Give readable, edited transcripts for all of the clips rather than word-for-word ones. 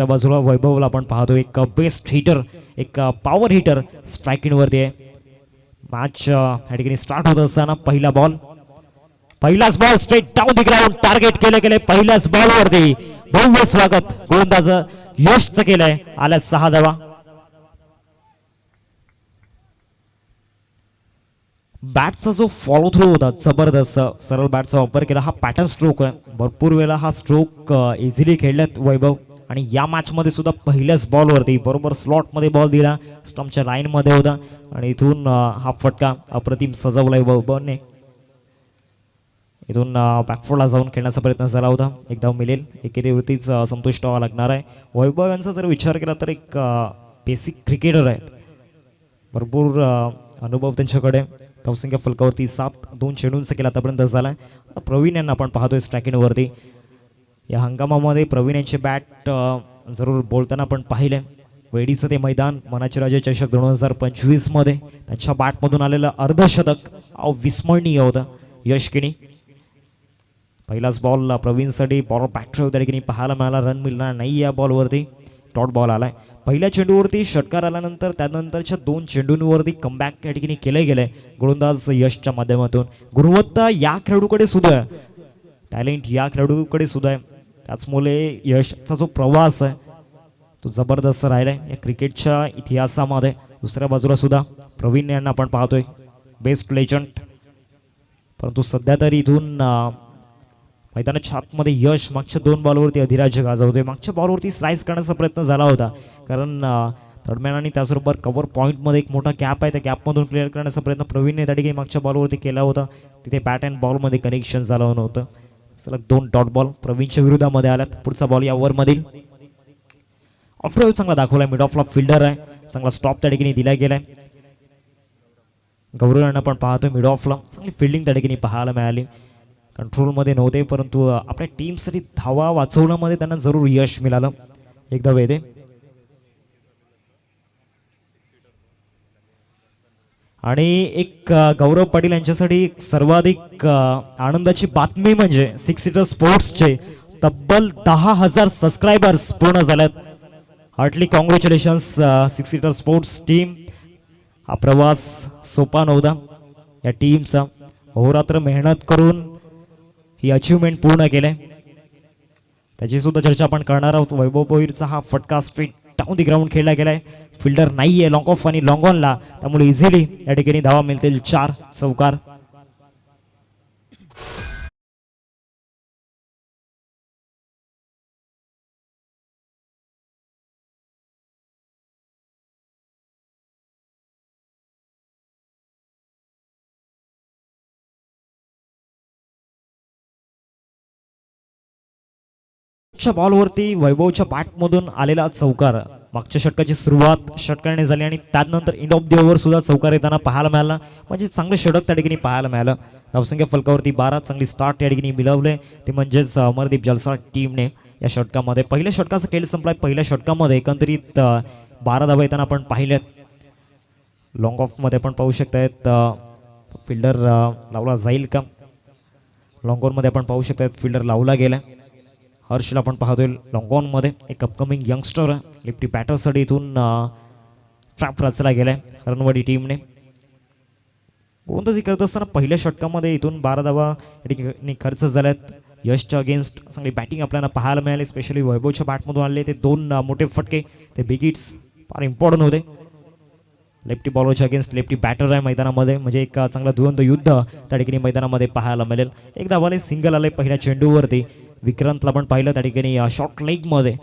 त्या बाजूला वैभवला आपण पाहतो एक बेस्ट हिटर, एक पॉवर हिटर स्ट्रायकिंग वरती आहे. मॅच या ठिकाणी स्टार्ट होत असताना पहिलाच ball straight down the ground target केले पहिल्याच बॉल वरती भव्य स्वागत गोलंदाज यशचं केलंय. आल्या 6 धावा. बॅटचा जो फॉलो थ्रू होता जबरदस्त, सरळ बॅटचा वापर केला. हा पॅटर्न स्ट्रोक आहे, भरपूर वेळा हा स्ट्रोक इझिली खेळल्यात वैभव. आणि या मॅच मध्ये सुद्धा पहिल्याच बॉलवरती बरोबर स्लॉट मध्ये बॉल दिला, स्टंपच्या लाईन मध्ये होता आणि इथून हा फटका अप्रतिम सजवलाय वैभवने. इथून बॅकफोर्डला जाऊन खेळण्याचा प्रयत्न झाला होता, एक धाव मिळेल. एकेरीवरतीच संतुष्ट व्हावं लागणार आहे. वैभव यांचा जर विचार केला तर एक बेसिक क्रिकेटर आहे, भरपूर अनुभव त्यांच्याकडे. धावसंख्या फलकावरती 7, 2 चेंडूंचा केला आतापर्यंत झालाय. प्रवीण यांना आपण पाहतोय स्ट्रायकिंगवरती. या हंगामामध्ये प्रवीण यांचे बॅट जरूर बोलताना आपण पाहिले. वेडीचं ते मैदान, मनाचे राजे चषक 2025 मध्ये त्यांच्या बॅटमधून आलेलं अर्धशतक अविस्मरणीय होतं. यशकिनी पहिलाच बॉल प्रवीणसाठी बॉल बॅटर त्या ठिकाणी पाहायला मिळाला. रन मिळणार नाही या बॉलवरती, डॉट बॉल आलाय. पहिल्या चेंडूवरती षटकार आल्यानंतर त्यानंतरच्या 2 चेंडूंवरती कमबॅक या ठिकाणी केले गेले गोलंदाज यशच्या माध्यमातून. गुणवत्ता या खेळाडूकडे सुद्धा आहे, टॅलेंट या खेळाडूकडे सुद्धा आहे. त्याचमुळे यशचा जो प्रवास आहे तो जबरदस्त राहिलाय या क्रिकेटच्या इतिहासामध्ये. दुसऱ्या बाजूला सुद्धा प्रवीण यांना आपण पाहतोय, बेस्ट लेजंड. परंतु सध्या तरी इथून मैदानाच्या आतमध्ये यश मागच्या 2 बॉलवरती अधिराज्य गाजवतोय. मागच्या बॉलवरती स्लाइस करण्याचा प्रयत्न झाला होता, कारण थर्डमॅन आणि त्याचबरोबर कव्हर पॉईंटमध्ये एक मोठा गॅप आहे, त्या गॅपमधून क्लिअर करण्याचा प्रयत्न प्रवीणने त्या ठिकाणी मागच्या बॉलवरती केला होता. तिथे बॅट अँड बॉलमध्ये कनेक्शन झालं नव्हतं. सलग 2 डॉट बॉल प्रवीणच्या विरोधामध्ये आल्यात. पुढचा बॉल या ओव्हरमधील ऑफ चांगला दाखवलाय, मिड ऑफला फिल्डर आहे, चांगला स्टॉप त्या ठिकाणी दिला गेलाय. गौरव यांना पण पाहतोय मिड ऑफला, चांगली फिल्डिंग त्या ठिकाणी पाहायला मिळाली. कंट्रोलमध्ये नव्हते, परंतु आपल्या टीमसाठी धावा वाचवण्यामध्ये त्यांना जरूर यश मिळालं. एक धाव येते. आणि एक गौरव पाटील यांच्यासाठी सर्वाधिक आनंदाची बातमी म्हणजे 6 सीटर स्पोर्ट्सचे तब्बल 10,000 सबस्क्रायबर्स पूर्ण झाल्यात. Heartly congratulations 6 seater sports team. हा प्रवास सोपा नव्हता या टीमचा, अहोरात्र मेहनत करून ही अचीवमेंट पूर्ण केले. त्याची सुद्धा चर्चा आपण करणार आहोत. वैभव भोईरचा हा फटका स्ट्रेट डाऊन दी ग्राउंड खेळला गेलाय. फिल्डर नाहीये, लॉंग ऑफ आणि लॉंग ऑनला, त्यामुळे इझिली या ठिकाणी धावा मिळतील. 4 चौकार. बॉलवरती वैभवच्या बॅटमधून आलेला चौकार. मागच्या षटकाची सुरुवात षटकाने झाली आणि त्यानंतर एंड ऑफ द ओव्हर सुद्धा चौकार येताना पाहायला मिळाला, म्हणजे चांगले षटक त्या ठिकाणी पाहायला मिळालं. धावसंख्या फलकावरती 12, चांगली स्टार्ट या ठिकाणी मिळवले ते म्हणजेच अमरदीप जलसा टीमने या षटकामध्ये. पहिल्या षटकाचा खेळ संपलाय. पहिल्या षटकामध्ये एकंदरीत 12 धावा येताना आपण पाहिल्यात. लॉंग ऑफ मध्ये आपण पाहू शकतायत फिल्डर लावला जाईल का. लॉंग ऑन मध्ये आपण पाहू शकतायत फिल्डर लावला गेला. हर्षला आपण पाहतोय लॉंग ऑन मध्ये, एक अपकमिंग यंगस्टर लिफ्टी बॅटरसाठी इथून ट्रॅप रचला गेलाय हरणवाडी टीमने. गोलंदाजी करत असताना पहिल्या षटकामध्ये इथून 12 धावा खर्च झाल्यात. यशच्या अगेन्स्ट चांगली बॅटिंग आपल्याला पाहायला मिळाली, स्पेशली वैभवच्या बॅटमधून आले ते 2 मोठे फटके, ते बिग हिट्स फार इम्पॉर्टंट होते. लेफ्टी बॉलरच्या अगेन्स्ट लेफ्टी बॅटर आहे मैदानामध्ये, म्हणजे एक चांगला दुरंत युद्ध त्या ठिकाणी मैदानामध्ये पाहायला मिळेल. एक धावाने सिंगल आले पहिल्या चेंडूवरती. विक्रांतला पण पाहिलं त्या ठिकाणी शॉर्ट लेगमध्ये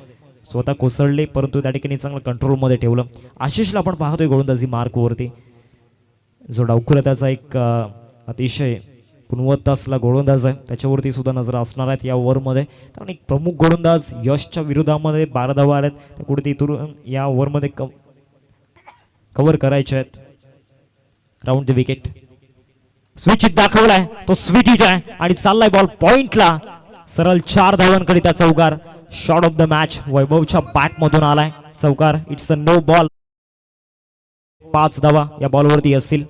स्वतः कोसळले, परंतु त्या ठिकाणी चांगलं कंट्रोलमध्ये ठेवलं. आशिषला आपण पाहतोय गोलंदाजी मार्कवरती, जो डावखुला त्याचा एक अतिशय गुणवत्ता असला गोलंदाज आहे, त्याच्यावरती सुद्धा नजर असणार आहेत या ओव्हरमध्ये. कारण एक प्रमुख गोलंदाज यशच्या विरोधामध्ये 12 धावा आल्यात, त्या कुठे इथून या ओव्हरमध्ये कव्हर करायचे आहेत. Round the wicket switch hit दाखवलाय, तो स्विच हिट आहे आणि चाललाय बॉल पॉइंटला. सरळ 4 धावांकडे त्या चौकार. शॉट ऑफ द मॅच वैभवच्या बॅटमधून आलाय चौकार. It's a no ball. 5 धावा या बॉलवरती असतील.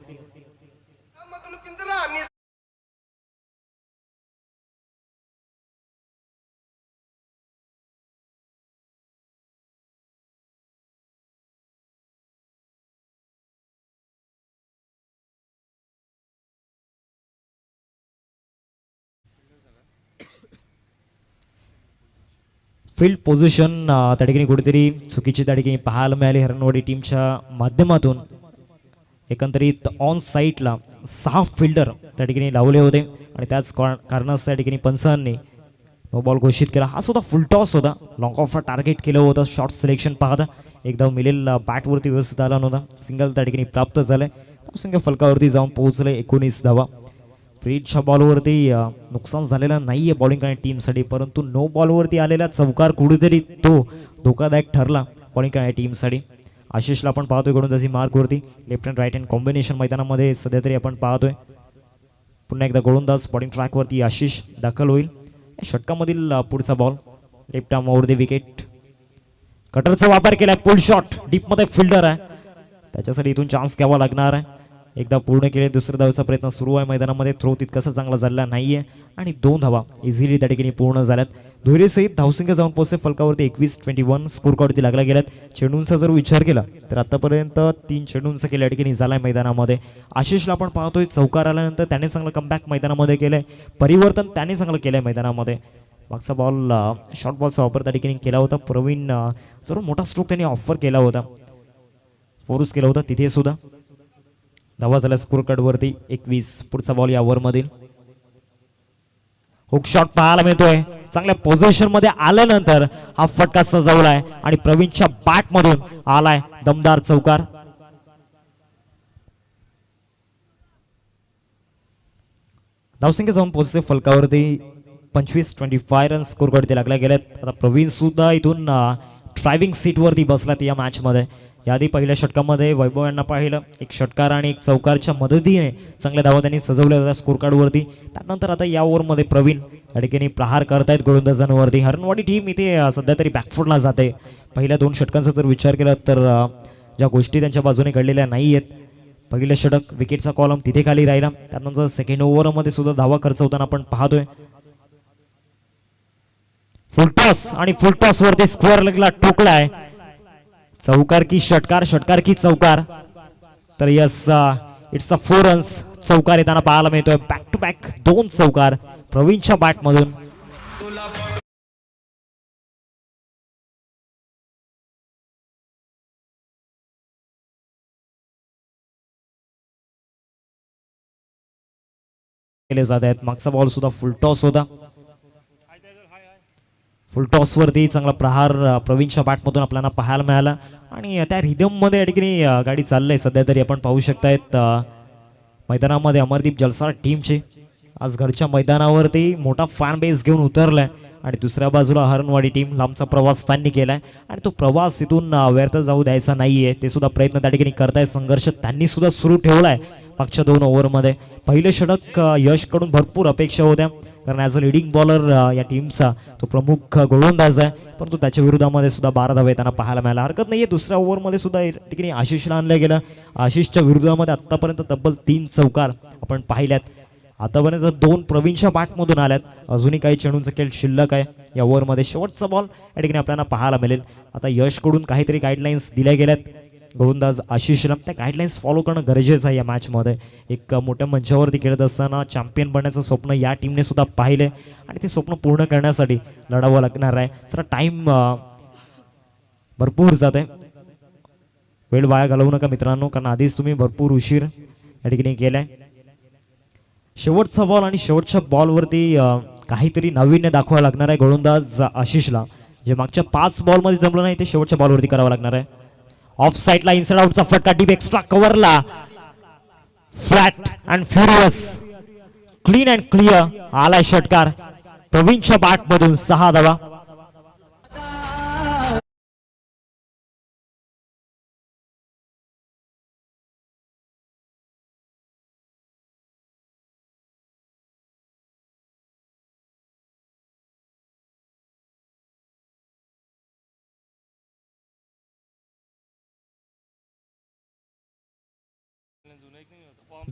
फील्ड पोझिशन त्या ठिकाणी कुठेतरी चुकीची त्या ठिकाणी पाहायला मिळाली हरणवाडी टीमच्या माध्यमातून. एकंदरीत ऑन साईटला 6 फिल्डर त्या ठिकाणी लावले होते आणि त्याच कारणास त्या ठिकाणी पंचांनी नो बॉल घोषित केला. हा सुद्धा फुल टॉस होता. लॉंग ऑफ टार्गेट केलं होतं. शॉर्ट सिलेक्शन पाहता एकदा मिलेल बॅटवरती व्यवस्थित आला नव्हता. सिंगल त्या ठिकाणी प्राप्त झालंय. धावसंख्या फलकावरती जाऊन पोहोचले 19 धावा. फ्रीडच्या बॉलवरती नुकसान झालेलं नाहीये बॉलिंग करणाऱ्या टीमसाठी, परंतु नो बॉलवरती आलेला चौकार कुठेतरी तो धोकादायक ठरला बॉलिंग करणाऱ्या टीमसाठी. आशिषला आपण पाहतोय गोलंदाजी मार्कवरती. Left and right hand combination मैदानामध्ये सध्या तरी आपण पाहतोय. पुन्हा एकदा गोलंदाज बॉलिंग ट्रॅकवरती आशिष दाखल होईल. षटकामधील पुढचा ball left arm over the wicket. कटरचा वापर केलाय. पुल शॉट डीपमध्ये फिल्डर आहे, त्याच्यासाठी इथून चान्स घ्यावा लागणार आहे. एकदा पूर्ण केले. दुसऱ्या धावेचा प्रयत्न सुरू आहे मैदानामध्ये. थ्रो तितकासा चांगला झालेला नाहीये आणि 2 धावा इझिली त्या ठिकाणी पूर्ण झाल्यात. दुहेरीसहित धावसंख्या जाऊन पोहोचते फलकावरती 21-21 स्कोर कार्डवरती लागला गेल्यात. चेंडूंचा जर विचार केला तर आतापर्यंत 3 चेंडूंचा केल्या ठिकाणी झालाय मैदानामध्ये. आशिषला आपण पाहतोय चौकार आल्यानंतर त्याने चांगलं कमबॅक मैदानामध्ये केलंय. परिवर्तन त्याने चांगलं केलंय मैदानामध्ये. मागचा बॉल शॉर्ट बॉलचा वापर त्या ठिकाणी केला होता. प्रवीण जरूर मोठा स्ट्रोक त्यांनी ऑफर केला होता, फोर्स केला होता तिथे सुद्धा. धावा झाल्या स्कोर कार्डवरती 21. पुढचा बॉल या ओव्हरमधील हुक शॉट पाहायला मिळतोय. चांगल्या पोझिशन मध्ये आल्यानंतर हा फटका सजवलाय आणि प्रवीणच्या बॅट मधून आलाय दमदार चौकार. धावसंख्या जाऊन पोहोचते फलकावरती 25-25 रन स्कोर कार्डवरती लागला गेल्यात. आता प्रवीण सुद्धा इथून ड्रायव्हिंग सीट वरती बसलात या मॅच मध्ये. याआधी पहिल्या षटकामध्ये वैभव यांना पाहिलं. एक षटकार आणि एक चौकारच्या मदतीने चांगल्या धावा त्यांनी सजवल्या होत्या स्कोर कार्डवरती. त्यानंतर आता या ओव्हरमध्ये प्रवीण या ठिकाणी प्रहार करतायत गोलंदाजांवरती. हरणवाडी टीम इथे सध्या तरी बॅकफुटला जाते. पहिल्या 2 षटकांचा जर विचार केला तर ज्या गोष्टी त्यांच्या बाजूने घडलेल्या नाही आहेत. पहिलं षटक विकेटचा कॉलम तिथे खाली राहिला. त्यानंतर सेकंड ओव्हरमध्ये सुद्धा धावा खर्च होताना आपण पाहतोय. फुलटॉस आणि फुलटॉस वरती स्क्वेअर लेगला टोकलाय. चौकार की षटकार, षटकार की चौकार. तर यस इट्स अ 4 रन्स. चौकार येताना पाहायला मिळतोय. बॅक टू बॅक 2 चौकार प्रवीणच्या बॅट मधून. केले जात आहेत. मागचा बॉल सुद्धा फुल टॉस होता. फुल टॉस वरती चांगला प्रहार प्रवीणच्या बॅटमधून आपल्याला पाहायला मिळाला आणि त्या रिदम मध्ये या ठिकाणी गाडी चाललंय सध्या तरी आपण पाहू शकतायत. मैदानामध्ये अमरदीप जलसार टीमचे आज घरच्या मैदानावरती मोठा फॅन बेस घेऊन उतरलाय आणि दुसऱ्या बाजूला हरणवाडी टीम लांबचा प्रवास त्यांनी केलाय आणि तो प्रवास इथून व्यर्थ जाऊ द्यायचा नाहीये. ते सुद्धा प्रयत्न त्या ठिकाणी करताय. संघर्ष त्यांनी सुद्धा सुरू ठेवलाय मागच्या 2 ओव्हरमध्ये. पहिले षटक यशकडून भरपूर अपेक्षा होत्या, कारण ॲज अ लिडिंग बॉलर या टीमचा तो प्रमुख गोलंदाज आहे, परंतु त्याच्या विरोधामध्ये सुद्धा 12 धावा येताना पाहायला मिळाला. हरकत नाहीये. दुसऱ्या ओव्हरमध्ये सुद्धा या ठिकाणी आशिषला आणलं गेलं. आशिषच्या विरोधामध्ये आतापर्यंत तब्बल 3 चौकार आपण पाहिल्यात. आतापर्यंत 2 प्रवीणच्या बॅटमधून आल्यात. अजूनही काही चेंडूंचा खेळ शिल्लक आहे या ओव्हरमध्ये. शेवटचा बॉल या ठिकाणी आपल्याला पाहायला मिळेल. आता यशकडून काहीतरी गाईडलाईन्स दिल्या गेल्यात गोलंदाज आशिषला. त्या गाईडलाईन्स फॉलो करणं गरजेचं आहे या मॅचमध्ये. एक मोठ्या मंचावरती खेळत असताना चॅम्पियन बनण्याचं स्वप्न या टीमने सुद्धा पाहिले आणि ते स्वप्न पूर्ण करण्यासाठी लढावं लागणार आहे. जरा टाईम भरपूर जात आहे. वेळ वाया घालवू नका मित्रांनो, कारण आधीच तुम्ही भरपूर उशीर या ठिकाणी केलाय. शेवटचा बॉल आणि शेवटच्या बॉलवरती काहीतरी नाविन्य दाखवावं लागणार आहे गोलंदाज आशिषला. जे मागच्या 5 बॉलमध्ये जमलं नाही ते शेवटच्या बॉलवरती करावं लागणार आहे. ऑफ साइडला इनसाइड आउटचा फटका डीप एक्स्ट्रा कव्हरला. Flat and furious clean and clear आलाय षटकार प्रवीणच्या बॅटमधून. 6 धावा.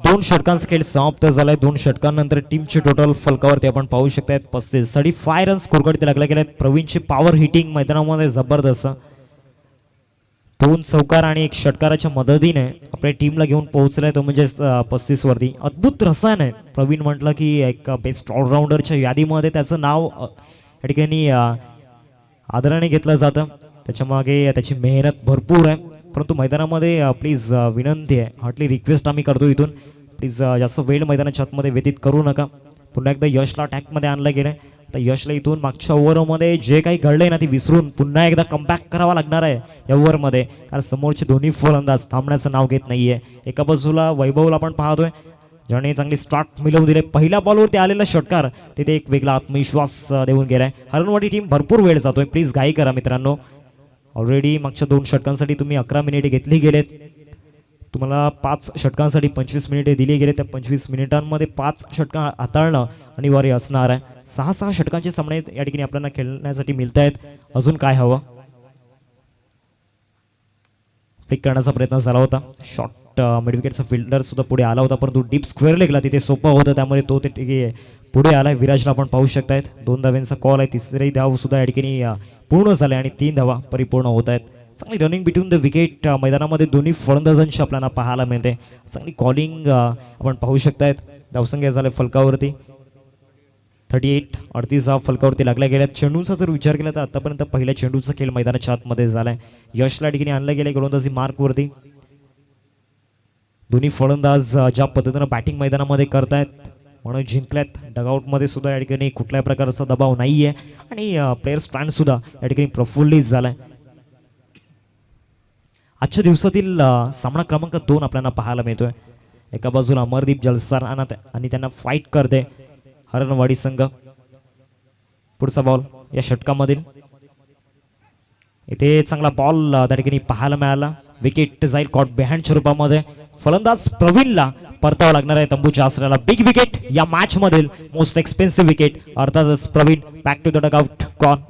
दोन षटकांचा खेळ समाप्त झालाय. 2 षटकांनंतर टीमची टोटल फलकावरती आपण पाहू शकतात 35 रन स्कोर कडे लागले गेले. प्रवीणची पॉवर हिटिंग मैदानामध्ये जबरदस्त. 2 चौकार आणि 1 षटकाराच्या मदतीने आपल्या टीमला घेऊन पोहोचलाय तो म्हणजे 35 वरती. अद्भुत रसायन आहे. प्रवीण म्हटलं की एक बेस्ट ऑलराऊंडरच्या यादीमध्ये त्याचं नाव या ठिकाणी आदराने घेतलं जातं. त्याच्यामागे त्याची मेहनत भरपूर आहे. परंतु मैदानामध्ये प्लीज विनंती आहे, हार्टली रिक्वेस्ट आम्ही करतो इथून, प्लीज जास्त वेळ मैदानाच्या आतमध्ये व्यतीत करू नका. पुन्हा एकदा यशला अटॅकमध्ये आणलं गेलं आहे. तर यशला इथून मागच्या ओव्हरमध्ये जे काही घडलंय ना ते विसरून पुन्हा एकदा कमबॅक करावा लागणार आहे या ओव्हरमध्ये, कारण समोरचे दोन्ही फलंदाज थांबण्याचं नाव घेत नाहीये. एका बाजूला वैभवला आपण पाहतोय ज्याने चांगली स्टार्ट मिळवून दिले. पहिल्या बॉलवरती आलेला षटकार तिथे एक वेगळा आत्मविश्वास देऊन गेलाय. हरणवाडी टीम भरपूर वेळ जातोय, प्लीज घाई करा मित्रांनो. ऑलरेडी मागच्या 2 षटकांसाठी तुम्ही 11 मिनिटे घेतली गेलेत. तुम्हाला 5 षटकांसाठी 25 मिनिटे दिली गेले. त्या 25 मिनिटांमध्ये 5 षटकं हाताळणं अनिवार्य असणार आहे. 6 षटकांचे सामने या ठिकाणी आपल्याला खेळण्यासाठी मिळत आहेत. अजून काय हवं? फ्लिक करण्याचा प्रयत्न झाला होता. शॉर्ट मिडविकेटचा फिल्डर सुद्धा पुढे आला होता, परंतु डीप स्क्वेअर लेगला तिथे सोपं होतं, त्यामुळे तो ते पुढे आलाय. विराजला आपण पाहू शकतायत. 2 धावांचा कॉल आहे. तिसरी धाव सुद्धा या ठिकाणी पूर्ण झाले आणि 3 धावा परिपूर्ण होत आहेत. चांगली रनिंग बिटवीन द विकेट मैदानामध्ये दोन्ही फलंदाजांची आपल्याला पाहायला मिळते. चांगली कॉलिंग आपण पाहू शकतायत. धावसंख्या झाले फलकावरती 38 हा फलकावरती लागल्या गेल्यात. चेंडूंचा जर विचार केला तर आतापर्यंत पहिल्या चेंडूचा खेळ मैदानाच्या आतमध्ये झालाय. यशला ठिकाणी आणलं गेले गोलंदाजी मार्कवरती. दोन्ही फलंदाज ज्या पद्धतीनं बॅटिंग मैदानामध्ये करतायत म्हणून जिंकल्यात. डगआउटमध्ये सुद्धा या ठिकाणी कुठल्याही प्रकारचा दबाव नाहीये आणि प्लेयर स्टँड सुद्धा या ठिकाणी प्रफुल्लित झालाय. आजच्या दिवसातील सामना क्रमांक 2 आपल्याला पाहायला मिळतोय. एका बाजूला अमरदीप जलसार आणि त्यांना फाईट करते हरणवाडी संघ. पुढचा बॉल या षटकामधील इथे चांगला बॉल त्या ठिकाणी पाहायला मिळाला. विकेट जाईल कॉट बिहाइंडच्या रूपामध्ये. फलंदाज प्रवीणला परतावं लागणार आहे तंबूच्या आसऱ्याला. बिग विकेट या मॅच मधील मोस्ट एक्सपेन्सिव्ह विकेट. अर्थातच Praveen back to the dugout. कॉन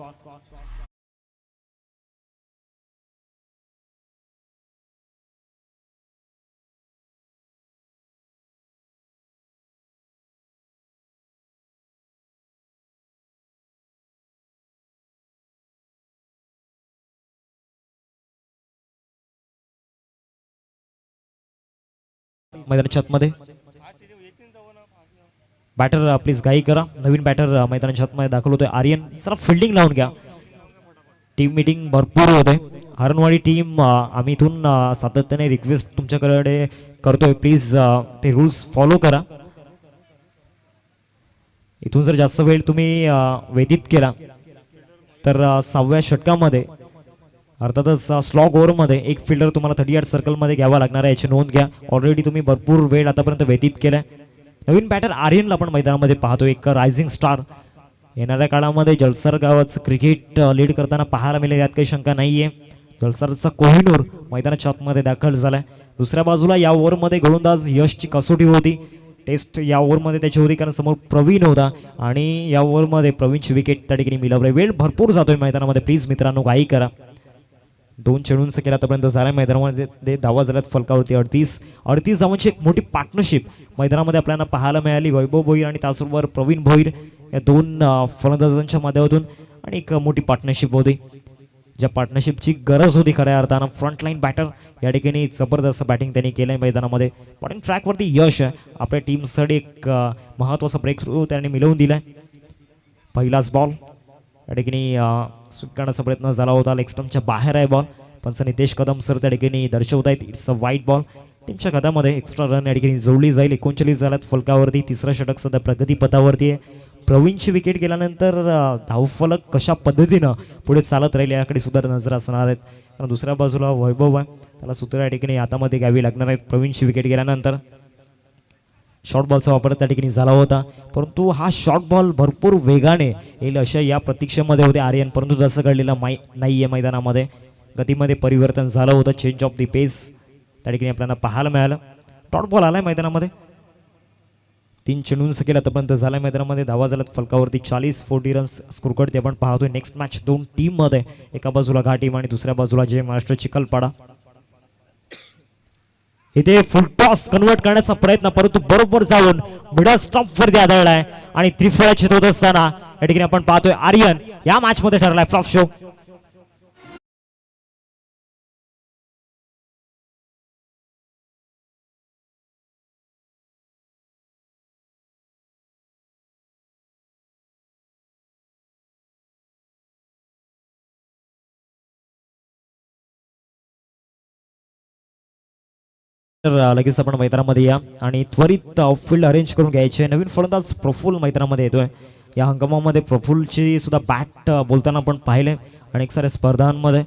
मैदानाच्या आतमध्ये बॅटर प्लीज घाई करा. नवीन बॅटर मैदानाच्या आतमध्ये दाखल होतोय आर्यन. जरा फिल्डिंग लावून घ्या. टीम मीटिंग भरपूर होते. हरणवाडी टीम आम्ही इथून सातत्याने रिक्वेस्ट तुमच्याकडे करतोय, प्लीज ते रूल्स फॉलो करा. इथून जर जास्त वेळ तुम्ही व्यतीत केला तर 6व्या षटकामध्ये अर्थातच स्लॉग ओव्हरमध्ये एक फिल्डर तुम्हाला 38 सर्कलमध्ये घ्यावा लागणार आहे, याची नोंद घ्या. ऑलरेडी तुम्ही भरपूर वेळ आतापर्यंत व्यतीत केलाय. नवीन बॅटर आर्यनला आपण मैदानामध्ये पाहतो, एक रायझिंग स्टार. येणाऱ्या काळामध्ये जलसर गावाचं क्रिकेट लीड करताना पाहायला मिळेल, यात काही शंका नाहीये. जलसरचा कोहिनूर मैदानाच्या आतमध्ये दाखल झालाय. दुसऱ्या बाजूला या ओव्हरमध्ये गोलंदाज यशची कसोटी होती. टेस्ट या ओव्हरमध्ये त्याची होती, कारण समोर प्रवीण होता आणि या ओव्हरमध्ये प्रवीणची विकेट त्या ठिकाणी मिळवली. वेळ भरपूर जातोय मैदानामध्ये, प्लीज मित्रांनो घाई करा. 2 चेंडूंचा केला आतापर्यंत झालाय मैदानामध्ये. धावा झाल्यात फलकावरती 38 धावांची एक मोठी पार्टनरशिप मैदानामध्ये आपल्याला पाहायला मिळाली. वैभव भोईर आणि त्याचबरोबर प्रवीण भोईर या 2 फलंदाजांच्या माध्यमातून आणि एक मोठी पार्टनरशिप होती, ज्या पार्टनरशिपची गरज होती खऱ्या अर्थानं. फ्रंटलाईन बॅटर या ठिकाणी जबरदस्त बॅटिंग त्यांनी केलंय मैदानामध्ये. बॉलिंग ट्रॅकवरती यश आपल्या टीमसाठी एक महत्त्वाचा ब्रेक थ्रू त्यांनी मिळवून दिलाय. पहिलाच बॉल या ठिकाणी स्वीकारण्याचा प्रयत्न झाला होता. लेग स्टंपच्या बाहेर आहे बॉल. पंच नितेश कदम सर त्या ठिकाणी दर्शवत आहेत इट्स अ वाईट बॉल. टीमच्या खात्यामध्ये एक्स्ट्रा रन या ठिकाणी जोडली जाईल. 39 झाल्यात फलकावरती. तिसरं षटक सध्या प्रगतीपथावरती आहे. प्रवीणची विकेट गेल्यानंतर धावफलक कशा पद्धतीनं पुढे चालत राहील याकडे सुद्धा नजर असणार आहेत. कारण दुसऱ्या बाजूला वैभव आहे, त्याला सूत्र या ठिकाणी हातामध्ये घ्यावी लागणार आहेत. प्रवीणची विकेट गेल्यानंतर शॉर्ट बॉलचा वापर त्या ठिकाणी झाला होता, परंतु हा शॉर्ट बॉल भरपूर वेगाने येईल अशा या प्रतीक्षेमध्ये होते आर्यन, परंतु जसं घडलेलं नाहीये. मैदानामध्ये गतीमध्ये परिवर्तन झालं होतं. चेंज ऑफ द पेस त्या ठिकाणी आपल्याला पाहायला मिळालं. डॉट बॉल आलाय मैदानामध्ये. 3 चेंडूंचा केला आतापर्यंत झालाय मैदानामध्ये. धावा झाल्यात फलकावरती 40 रन्स स्कोर करते आपण पाहतोय. नेक्स्ट मॅच 2 टीम मध्ये, एका बाजूला घाटीम आणि दुसऱ्या बाजूला जय महाराष्ट्र चिखलपाडा. इथे फुल टॉस कन्वर्ट करण्याचा प्रयत्न, परंतु बरोबर जाऊन मिडल स्टंप वरती आदळलाय आणि त्रिफळाची होत असताना या ठिकाणी आपण पाहतोय आर्यन या मॅच मध्ये ठरलाय फ्लॉप शो. तर लगेच आपण मैदानामध्ये या आणि त्वरित फील्ड अरेंज करून घ्यायचे. नवीन फलंदाज प्रफुल्ल मैदानामध्ये येतोय. या हंगामामध्ये प्रफुल्लची सुद्धा बॅट बोलताना आपण पाहिले अनेक साऱ्या स्पर्धांमध्ये.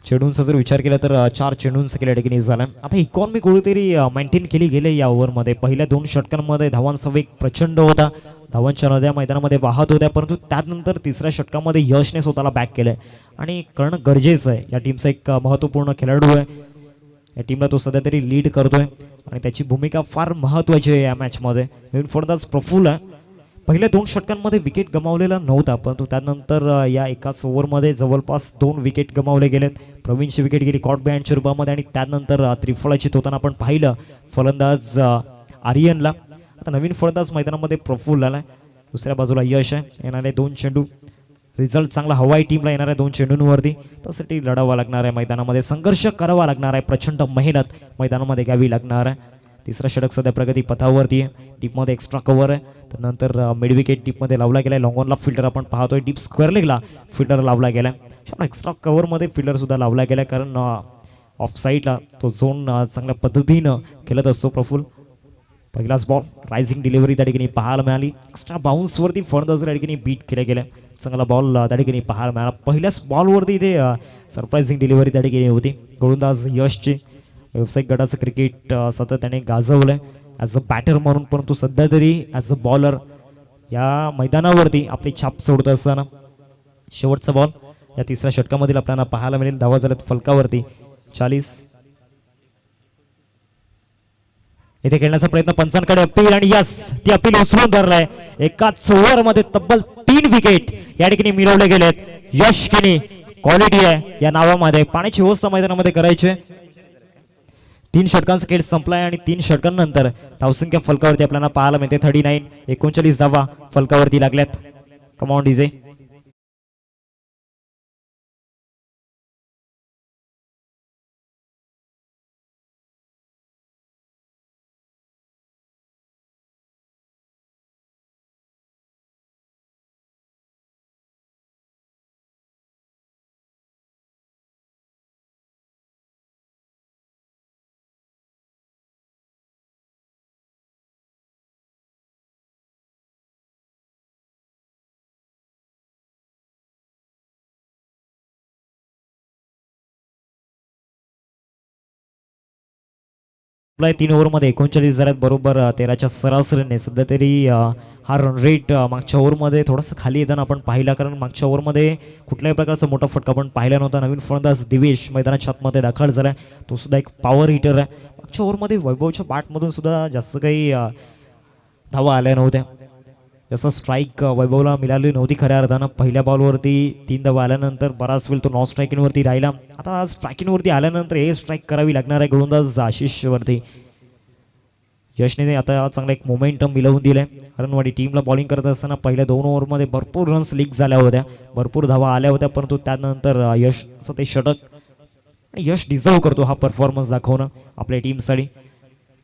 चेंडूंचा जर विचार केला तर 4 चेंडूंचा केल्या ठिकाणी झाला. आता इकॉनॉमी कुठेतरी मेंटेन केली गेले या ओव्हरमध्ये. पहिल्या 2 षटकांमध्ये धावांचा वेग प्रचंड होता, धावांच्या नद्या मैदानामध्ये वाहत होत्या, परंतु त्यानंतर तिसऱ्या षटकामध्ये यशने स्वतःला बॅक केलंय आणि करणं गरजेचं आहे. या टीमचा एक महत्त्वपूर्ण खेळाडू आहे, या टीमला तो सध्या तरी लीड करतोय आणि त्याची भूमिका फार महत्त्वाची आहे या मॅचमध्ये. नवीन फलंदाज प्रफुल्ल आहे. पहिल्या 2 षटकांमध्ये विकेट गमावलेला नव्हता, परंतु त्यानंतर या एकाच ओव्हरमध्ये जवळपास 2 विकेट गमावले गेलेत. प्रवीणची विकेट गेली कॉट बँडच्या रूपामध्ये आणि त्यानंतर त्रिफळाची होताना आपण पाहिलं फलंदाज आर्यनला. आता नवीन फलंदाज मैदानामध्ये प्रफुल्ल आलाय. दुसऱ्या बाजूला यश आहे. येणारे 2 चेंडू, रिझल्ट चांगला हवाई टीमला येणाऱ्या 2 चेंडूंवरती. त्यासाठी लढावा लागणार आहे मैदानामध्ये, संघर्ष करावा लागणार आहे, प्रचंड मेहनत मैदानामध्ये घ्यावी लागणार आहे. तिसरा षटक सध्या प्रगती पथावरती आहे. डीपमध्ये एक्स्ट्रा कव्हर आहे, त्यानंतर मिड विकेट डीपमध्ये लावला गेला आहे. लॉंगॉनला फिल्डर आपण पाहतोय, डीप स्क्वेअर लेगला फिल्डर लावला गेला आहे. एक्स्ट्रा कव्हरमध्ये फिल्डरसुद्धा लावला गेला आहे, कारण ऑफ साईडला तो झोन चांगल्या पद्धतीनं खेळत असतो प्रफुल्ल. पहिलाच बॉल, रायझिंग डिलिव्हरी त्या ठिकाणी पाहायला मिळाली. एक्स्ट्रा बाउन्सवरती फलंदाज त्या ठिकाणी बीट केल्या गेल्या. चांगला बॉल त्या ठिकाणी पाहायला मिळाला. पहिल्याच बॉलवरती इथे सरप्रायझिंग डिलिव्हरी त्या ठिकाणी होती. गोलंदाज यशची. व्यावसायिक गटाचं क्रिकेट सातत्याने गाजवलंय ॲज अ बॅटर म्हणून, परंतु सध्या तरी ॲज अ बॉलर या मैदानावरती आपली छाप सोडत असताना शेवटचा बॉल या तिसऱ्या षटकामधील आपल्याला पाहायला मिळेल. धावा झाल्यात फलकावरती 40. इथे खेळण्याचा प्रयत्न पंचांकडे, अपील आणि यस ती अपील उचलून धरलाय. एकाच ओव्हरमध्ये तब्बल 3 विकेट या ठिकाणी मिळवले गेलेत. यश किनी क्वालिटी आहे या नावामध्ये. पाण्याची व्यवस्था मैदानामध्ये करायची. 3 षटकांचा खेळ संपलाय आणि 3 षटकांनंतर धावसंख्या फलकावरती आपल्याला पाहायला मिळते 39. 39 धावा फलकावरती लागल्यात. Command DJ. आपल्या 3 ओव्हरमध्ये 39 झाल्यात, बरोबर 13च्या सरासरीने. सध्या तरी हा रन रेट मागच्या ओव्हरमध्ये थोडासा खाली येताना आपण पाहिला, कारण मागच्या ओव्हरमध्ये कुठल्याही प्रकारचा मोठा फटका आपण पाहिला नव्हता. नवीन फलंदाज दिवेश मैदानाच्या आतमध्ये दाखल झाला, तो सुद्धा एक पॉवर हिटर आहे. मागच्या ओव्हरमध्ये वैभवच्या बॅटमधून सुद्धा जास्त काही धावा आल्या नव्हत्या, जसं स्ट्राईक वैभवला मिळाली नव्हती खऱ्या अर्थानं. पहिल्या बॉलवरती 3 धावा आल्यानंतर बराच वेळ तो नॉन स्ट्रायकिंगवरती राहिला. आता स्ट्रायकिंगवरती आल्यानंतर हे स्ट्राईक करावी लागणार आहे गोलंदाज आशिषवरती. यशने आता चांगला एक मोमेंटम मिळवून दिलाय. हरणवाडी टीमला बॉलिंग करत असताना पहिल्या 2 ओव्हरमध्ये भरपूर रन्स लीक झाल्या होत्या, भरपूर धावा आल्या होत्या, परंतु त्यानंतर यशचं ते षटक. आणि यश डिझर्व करतो हा परफॉर्मन्स दाखवणं आपल्या टीमसाठी.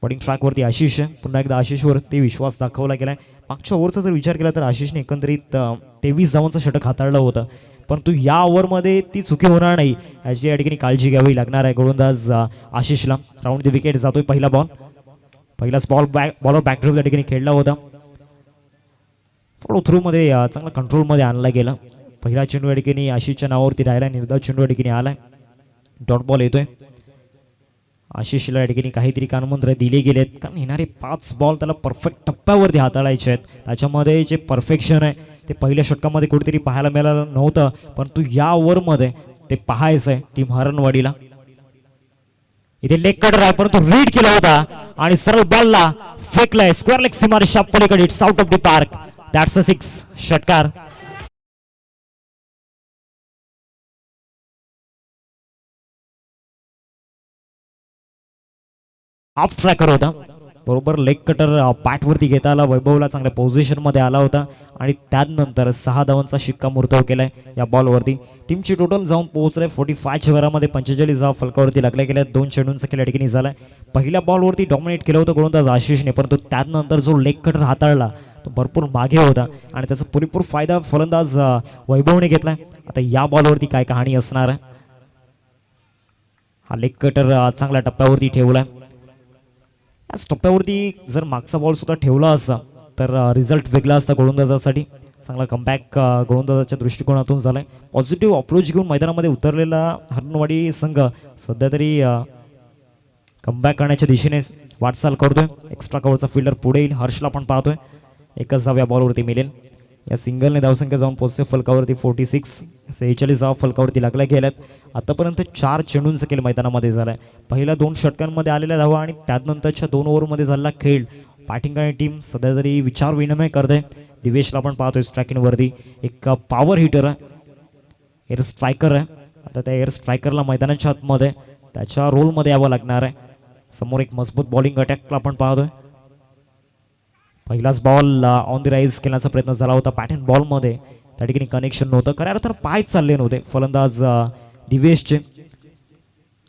बॉलिंग ट्रॅकवरती आशिष आहे. पुन्हा एकदा आशिषवरती विश्वास दाखवला गेलाय. मागच्या ओव्हरचा जर विचार केला तर आशिषने एकंदरीत 23 धावांचं षटक हाताळलं होतं, परंतु या ओव्हरमध्ये ती चुकी होणार नाही याची या ठिकाणी काळजी घ्यावी लागणार आहे गोलंदाज आशिषला. राऊंड द विकेट जातोय पहिला बॉल. पहिलाच बॉलर बॅकड्रॉप त्या ठिकाणी खेळला होता. फॉलो थ्रूमध्ये चांगला कंट्रोलमध्ये आणला गेला. पहिला चेंडू या ठिकाणी आशिषच्या नावावरती राहिला. निर्धाव चेंडू या ठिकाणी आलाय. डॉट बॉल येतोय. आशिषला या ठिकाणी काहीतरी कानमंत्र दिले गेलेत, कारण येणारे 5 बॉल त्याला परफेक्ट टप्प्यावरती हाताळायचे आहेत. त्याच्यामध्ये जे परफेक्शन आहे ते पहिल्या षटकामध्ये कुठेतरी पाहायला मिळालं नव्हतं, परंतु या ओव्हरमध्ये ते पाहायचं आहे टीम हरणवाडीला. इथे लेग कटर आहे, परंतु रीड केला होता आणि सरळ बॉलला फेकलाय स्क्वेअर लेग सीमारेषा पलीकडे. It's out of the park. That's a 6. षटकार. ऑफ ट्रॅकर होता, बरोबर लेग कटर बॅटवरती घेता आला. वैभवला चांगल्या पोझिशनमध्ये आला होता आणि त्यानंतर 6 धावांचा शिक्कामोर्तब केलाय या बॉलवरती. टीमची टोटल जाऊन पोहोचले 45 ओव्हरांमध्ये 45 धावा फलकावरती लागल्या गेल्या. 2 चेंडूंचा खेळ या ठिकाणी झालाय. पहिल्या बॉलवरती डॉमिनेट केलं होतं गोलंदाज आशिषने, परंतु त्यानंतर जो लेग कटर हाताळला तो भरपूर मागे होता आणि त्याचा पुरेपूर फायदा फलंदाज वैभवने घेतलाय. आता या बॉलवरती काय कहाणी असणार आहे. हा लेग कटर चांगल्या टप्प्यावरती ठेवलाय. याच टप्प्यावरती जर मागचा बॉल सुद्धा ठेवला असता तर रिझल्ट वेगळा असता गोलंदाजासाठी. चांगला कमबॅक गोलंदाजाच्या दृष्टिकोनातून झालाय. पॉझिटिव्ह अप्रोच घेऊन मैदानामध्ये उतरलेला हरणवाडी संघ सध्या तरी कमबॅक करण्याच्या दिशेने वाटचाल करतोय. एक्स्ट्रा कव्हरचा फिल्डर पुढे येईल. हर्षला पण पाहतोय. एकच धाव या बॉलवरती मिळेल. या सिंगलने धावसंख्या जाऊन पोहोचते फलकावरती 46. 46 धाव फलकावरती लागल्या गेल्यात. आतापर्यंत 4 चेंडूंचा खेळ मैदानामध्ये झालाय. पहिल्या 2 षटकांमध्ये आलेल्या धावा आणि त्यानंतरच्या 2 ओव्हरमध्ये झालेला खेळ पाठिंबा टीम सध्या तरी विचार विनिमय करते. दिवेशला पण पाहतोय स्ट्रायकिंगवरती. एक पॉवर हिटर आहे, एअर स्ट्रायकर आहे. आता त्या एअर स्ट्रायकरला मैदानाच्या आतमध्ये त्याच्या रोलमध्ये यावं लागणार आहे. समोर एक मजबूत बॉलिंग अटॅकला आपण पाहतोय. पहिलाच बॉल ऑन द राईज खेळण्याचा प्रयत्न झाला होता. पॅटर्न बॉलमध्ये त्या ठिकाणी कनेक्शन नव्हतं. खऱ्या अर्थानं पाय चालले नव्हते फलंदाज दिवेशचे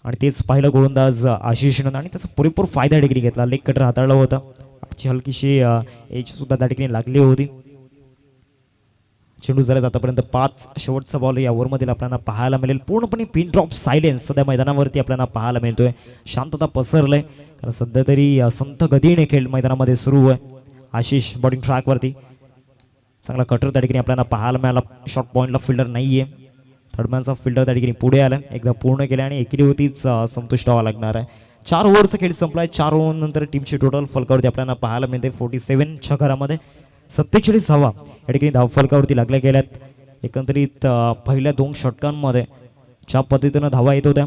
आणि तेच पाहिलं गोलंदाज आशिषनं आणि त्याचा पुरेपूर फायदा या ठिकाणी घेतला. लेग कटर हाताळला होता. हलकीशी एज सुद्धा त्या ठिकाणी लागली होती. चेंडू झाले आतापर्यंत 5. शेवटचा बॉल या ओव्हरमध्ये आपल्याला पाहायला मिळेल. पूर्णपणे पिन ड्रॉप सायलेन्स सध्या मैदानावरती आपल्याला पाहायला मिळतोय. शांतता पसरलंय कारण सध्या तरी संथ गतीने खेळ मैदानामध्ये सुरू आहे. आशिष बॉलिंग ट्रॅकवरती चांगला कटर त्या ठिकाणी आपल्याला पाहायला मिळाला. शॉर्ट पॉईंटला फिल्डर नाहीये. थर्डमॅनचा फिल्डर त्या ठिकाणी पुढे आला. एकदा पूर्ण केले आणि एकेरीवरतीच संतुष्ट व्हावं लागणार आहे. 4 ओव्हरचा खेळ संपलाय. 4 ओव्हर नंतर टीमची टोटल फलकावरती आपल्याला पाहायला मिळते 47च्या घरामध्ये 47 धावा या ठिकाणी धाव फलकावरती लागल्या गेल्यात. एकंदरीत पहिल्या 2 षटकांमध्ये ज्या पद्धतीनं धावा येत होत्या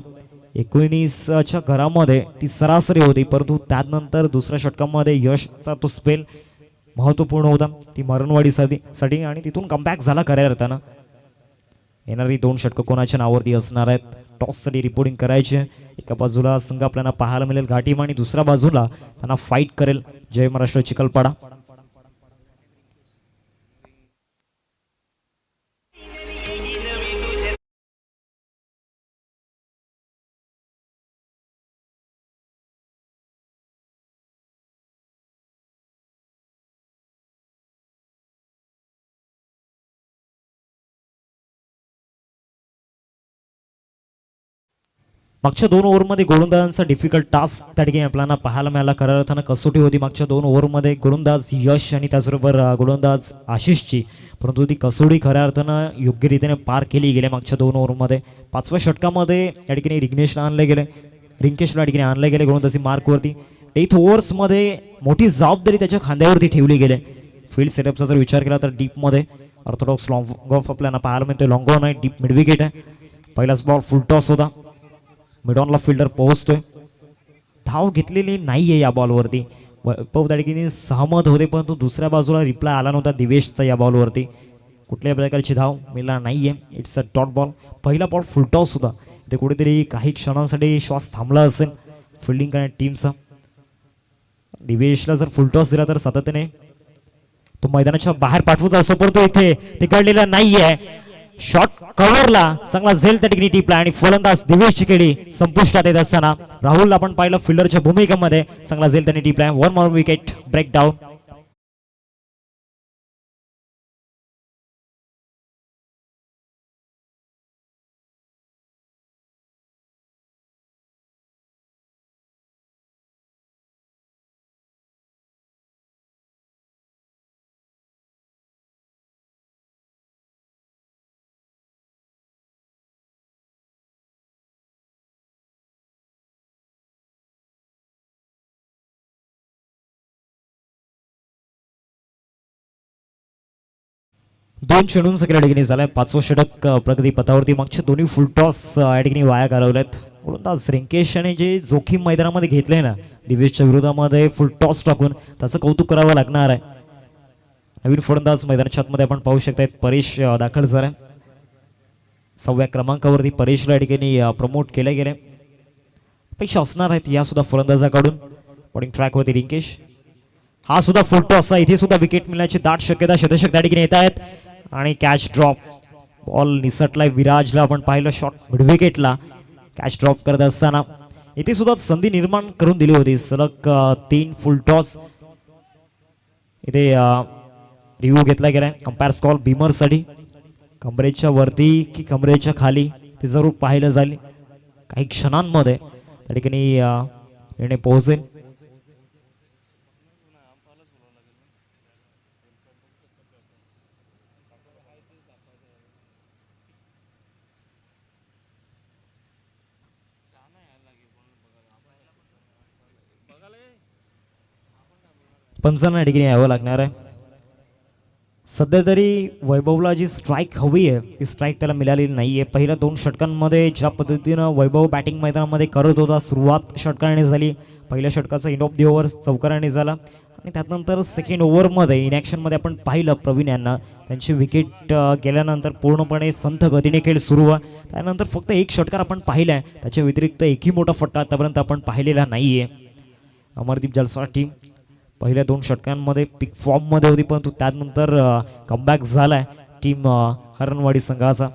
19च्या घरामध्ये ती सरासरी होती, परंतु त्यानंतर दुसऱ्या षटकामध्ये यशचा तो स्पेल महत्त्वपूर्ण होता ती मरणवाडीसाठी आणि तिथून कमबॅक झाला खऱ्या अर्थानं. येणारी 2 षटकं कोणाच्या नावावरती असणार आहेत. टॉससाठी रिपोर्टिंग करायचे. एका बाजूला संघ आपल्याला पाहायला मिळेल घाटीम आणि दुसऱ्या बाजूला त्यांना फाईट करेल जय महाराष्ट्र चिखलपाडा. मागच्या 2 ओव्हरमध्ये गोलंदाजांचा डिफिकल्ट टास्क त्या ठिकाणी आपल्याला पाहायला मिळाला. खऱ्या अर्थानं कसोटी होती मागच्या 2 ओव्हरमध्ये गोलंदाज यश आणि त्याचबरोबर गोलंदाज आशिषची, परंतु ती कसोटी खऱ्या अर्थानं योग्य रीतीने पार केली गेली मागच्या 2 ओव्हरमध्ये. 5व्या षटकामध्ये या ठिकाणी रिंकेशला आणले गेले गोलंदाजी मार्कवरती. 8 ओव्हर्समध्ये मोठी जबाबदारी त्याच्या खांद्यावरती ठेवली गेली. फील्ड सेटअपचा जर विचार केला तर डीपमध्ये ऑर्थोडॉक्स लॉंग ऑफ आपल्याला पाहायला मिळतोय. लॉंग ऑन आहे, डीप मिड विकेट आहे. पहिलाच बॉल फुल टॉस होता. मिडॉनला फिल्डर पोहोचतोय. धाव घेतलेली नाहीये या बॉलवरती. वैभव त्या ठिकाणी सहमत होते, परंतु दुसऱ्या बाजूला रिप्लाय आला नव्हता दिवेशचा या बॉलवरती. कुठल्याही प्रकारची धाव मिळणार नाहीये. It's a dot ball. पहिला बॉल फुल टॉस होता. ते कुठेतरी काही क्षणांसाठी श्वास थांबला असेल फिल्डिंग करण्या टीमचा. दिवेशला जर फुल टॉस दिला तर सातत्याने तो मैदानाच्या बाहेर पाठवत असतो, परंतु इथे ते घडलेला नाहीये. शॉट कव्हरला चांगला झेल त्या ठिकाणी टिपला आणि फलंदाज दिवेशची खेळी संपुष्टात येत असताना राहुलला आपण पाहिलं फिल्डरच्या भूमिकेमध्ये चांगला झेल त्यांनी टिपलाय. 1 मोर विकेट ब्रेक डाऊन. दोन चेंडूंचा खेळ या ठिकाणी झालाय. 5वं षटक प्रगती पथावरती. मागच्या दोन्ही फुल टॉस या ठिकाणी वाया घालवल्यात. गोलंदाज रिंकेश याने जे जोखीम मैदानामध्ये घेतलंय ना दिवेशच्या विरोधामध्ये फुल टॉस टाकून, त्याचं कौतुक करावं लागणार आहे. नवीन फलंदाज मैदानाच्या आतमध्ये आपण पाहू शकतायत. परेश दाखल झालाय. 6व्या क्रमांकावरती परेशला या ठिकाणी प्रमोट केले गेले. अपेक्षा असणार आहेत या सुद्धा फलंदाजाकडून. बॉलिंग ट्रॅकवरती रिंकेश. हा सुद्धा फुल टॉस आहे. इथे सुद्धा विकेट मिळण्याची दाट शक्यता. शतशक त्या ठिकाणी येत आहेत आणि कॅच ड्रॉप. बॉल निसटलाय. विराजला आपण पाहिलं शॉट मिड विकेटला कॅच ड्रॉप करत असताना इथे सुद्धा संधी निर्माण करून दिली होती. सलग 3 फुल टॉस इथे रिव्ह्यू घेतला गेलाय. अंपायर कॉल बीमरसाठी कमरेच्या वरती की कमरेच्या खाली ते जरूर पाहिलं जाईल. काही क्षणांमध्ये त्या ठिकाणी निर्णय पोहोचेल. पंचांना या ठिकाणी यावं लागणार आहे. सध्या तरी वैभवला जी स्ट्राईक हवी आहे ती स्ट्राईक त्याला मिळालेली नाही आहे. पहिल्या 2 षटकांमध्ये ज्या पद्धतीनं वैभव बॅटिंग मैदानामध्ये करत होता, सुरुवात षटकाराने झाली. पहिल्या षटकाचा एंड ऑफ दी ओव्हर चौकाराने झाला आणि त्यानंतर सेकंड ओव्हरमध्ये इनॅक्शनमध्ये आपण पाहिलं प्रवीण यांना त्यांची विकेट गेल्यानंतर पूर्णपणे संथ गतीने खेळ सुरू आहे. त्यानंतर फक्त एक षटकार आपण पाहिला आहे, त्याच्या व्यतिरिक्त एकही मोठा फटका आतापर्यंत आपण पाहिलेला नाही आहे. अमरदीप जलसा टीम पहिल्या 2 षटकांमध्ये पिक फॉर्ममध्ये होती, परंतु त्यानंतर कमबॅक झाला आहे टीम हरणवाडी संघाचा.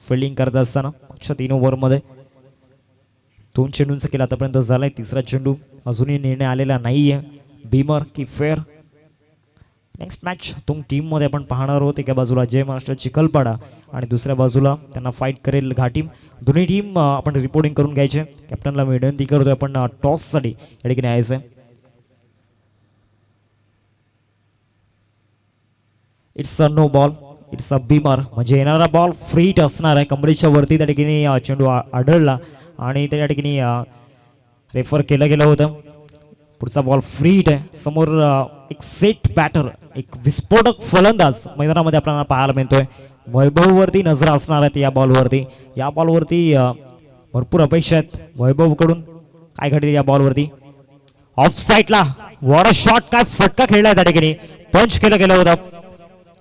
फिल्डिंग करत असताना मागच्या 3 ओव्हरमध्ये 2 चेंडूंचा खेळ आतापर्यंत झाला आहे. तिसरा चेंडू अजूनही निर्णय आलेला नाही आहे. बीमर की फेअर. नेक्स्ट मॅच 2 टीममध्ये आपण पाहणार आहोत. एका बाजूला जय महाराष्ट्र चिखलपाडा आणि दुसऱ्या बाजूला त्यांना फाईट करेल घाटीम. दोन्ही टीम आपण रिपोर्टिंग करून घ्यायचे. कॅप्टनला विनंती करतोय आपण टॉससाठी या ठिकाणी यायचं आहे. It's a no ball, it's a beamer, म्हणजे येणारा बॉल फ्रीट असणार आहे. कमरेच्या वरती त्या ठिकाणी चेंडू आढळला आणि त्या ठिकाणी रेफर केलं गेलं होतं. पुढचा बॉल फ्रीट आहे. समोर एक सेट बॅटर, एक विस्फोटक फलंदाज मैदानामध्ये आपल्याला पाहायला मिळतोय. वैभववरती नजर असणार आहेत या बॉलवरती. या बॉलवरती भरपूर अपेक्षा आहेत वैभवकडून. काय घडेल या बॉलवरती? ऑफ साईडला वॉट अ शॉट, काय फटका खेळलाय त्या ठिकाणी. पंच केलं गेलं होतं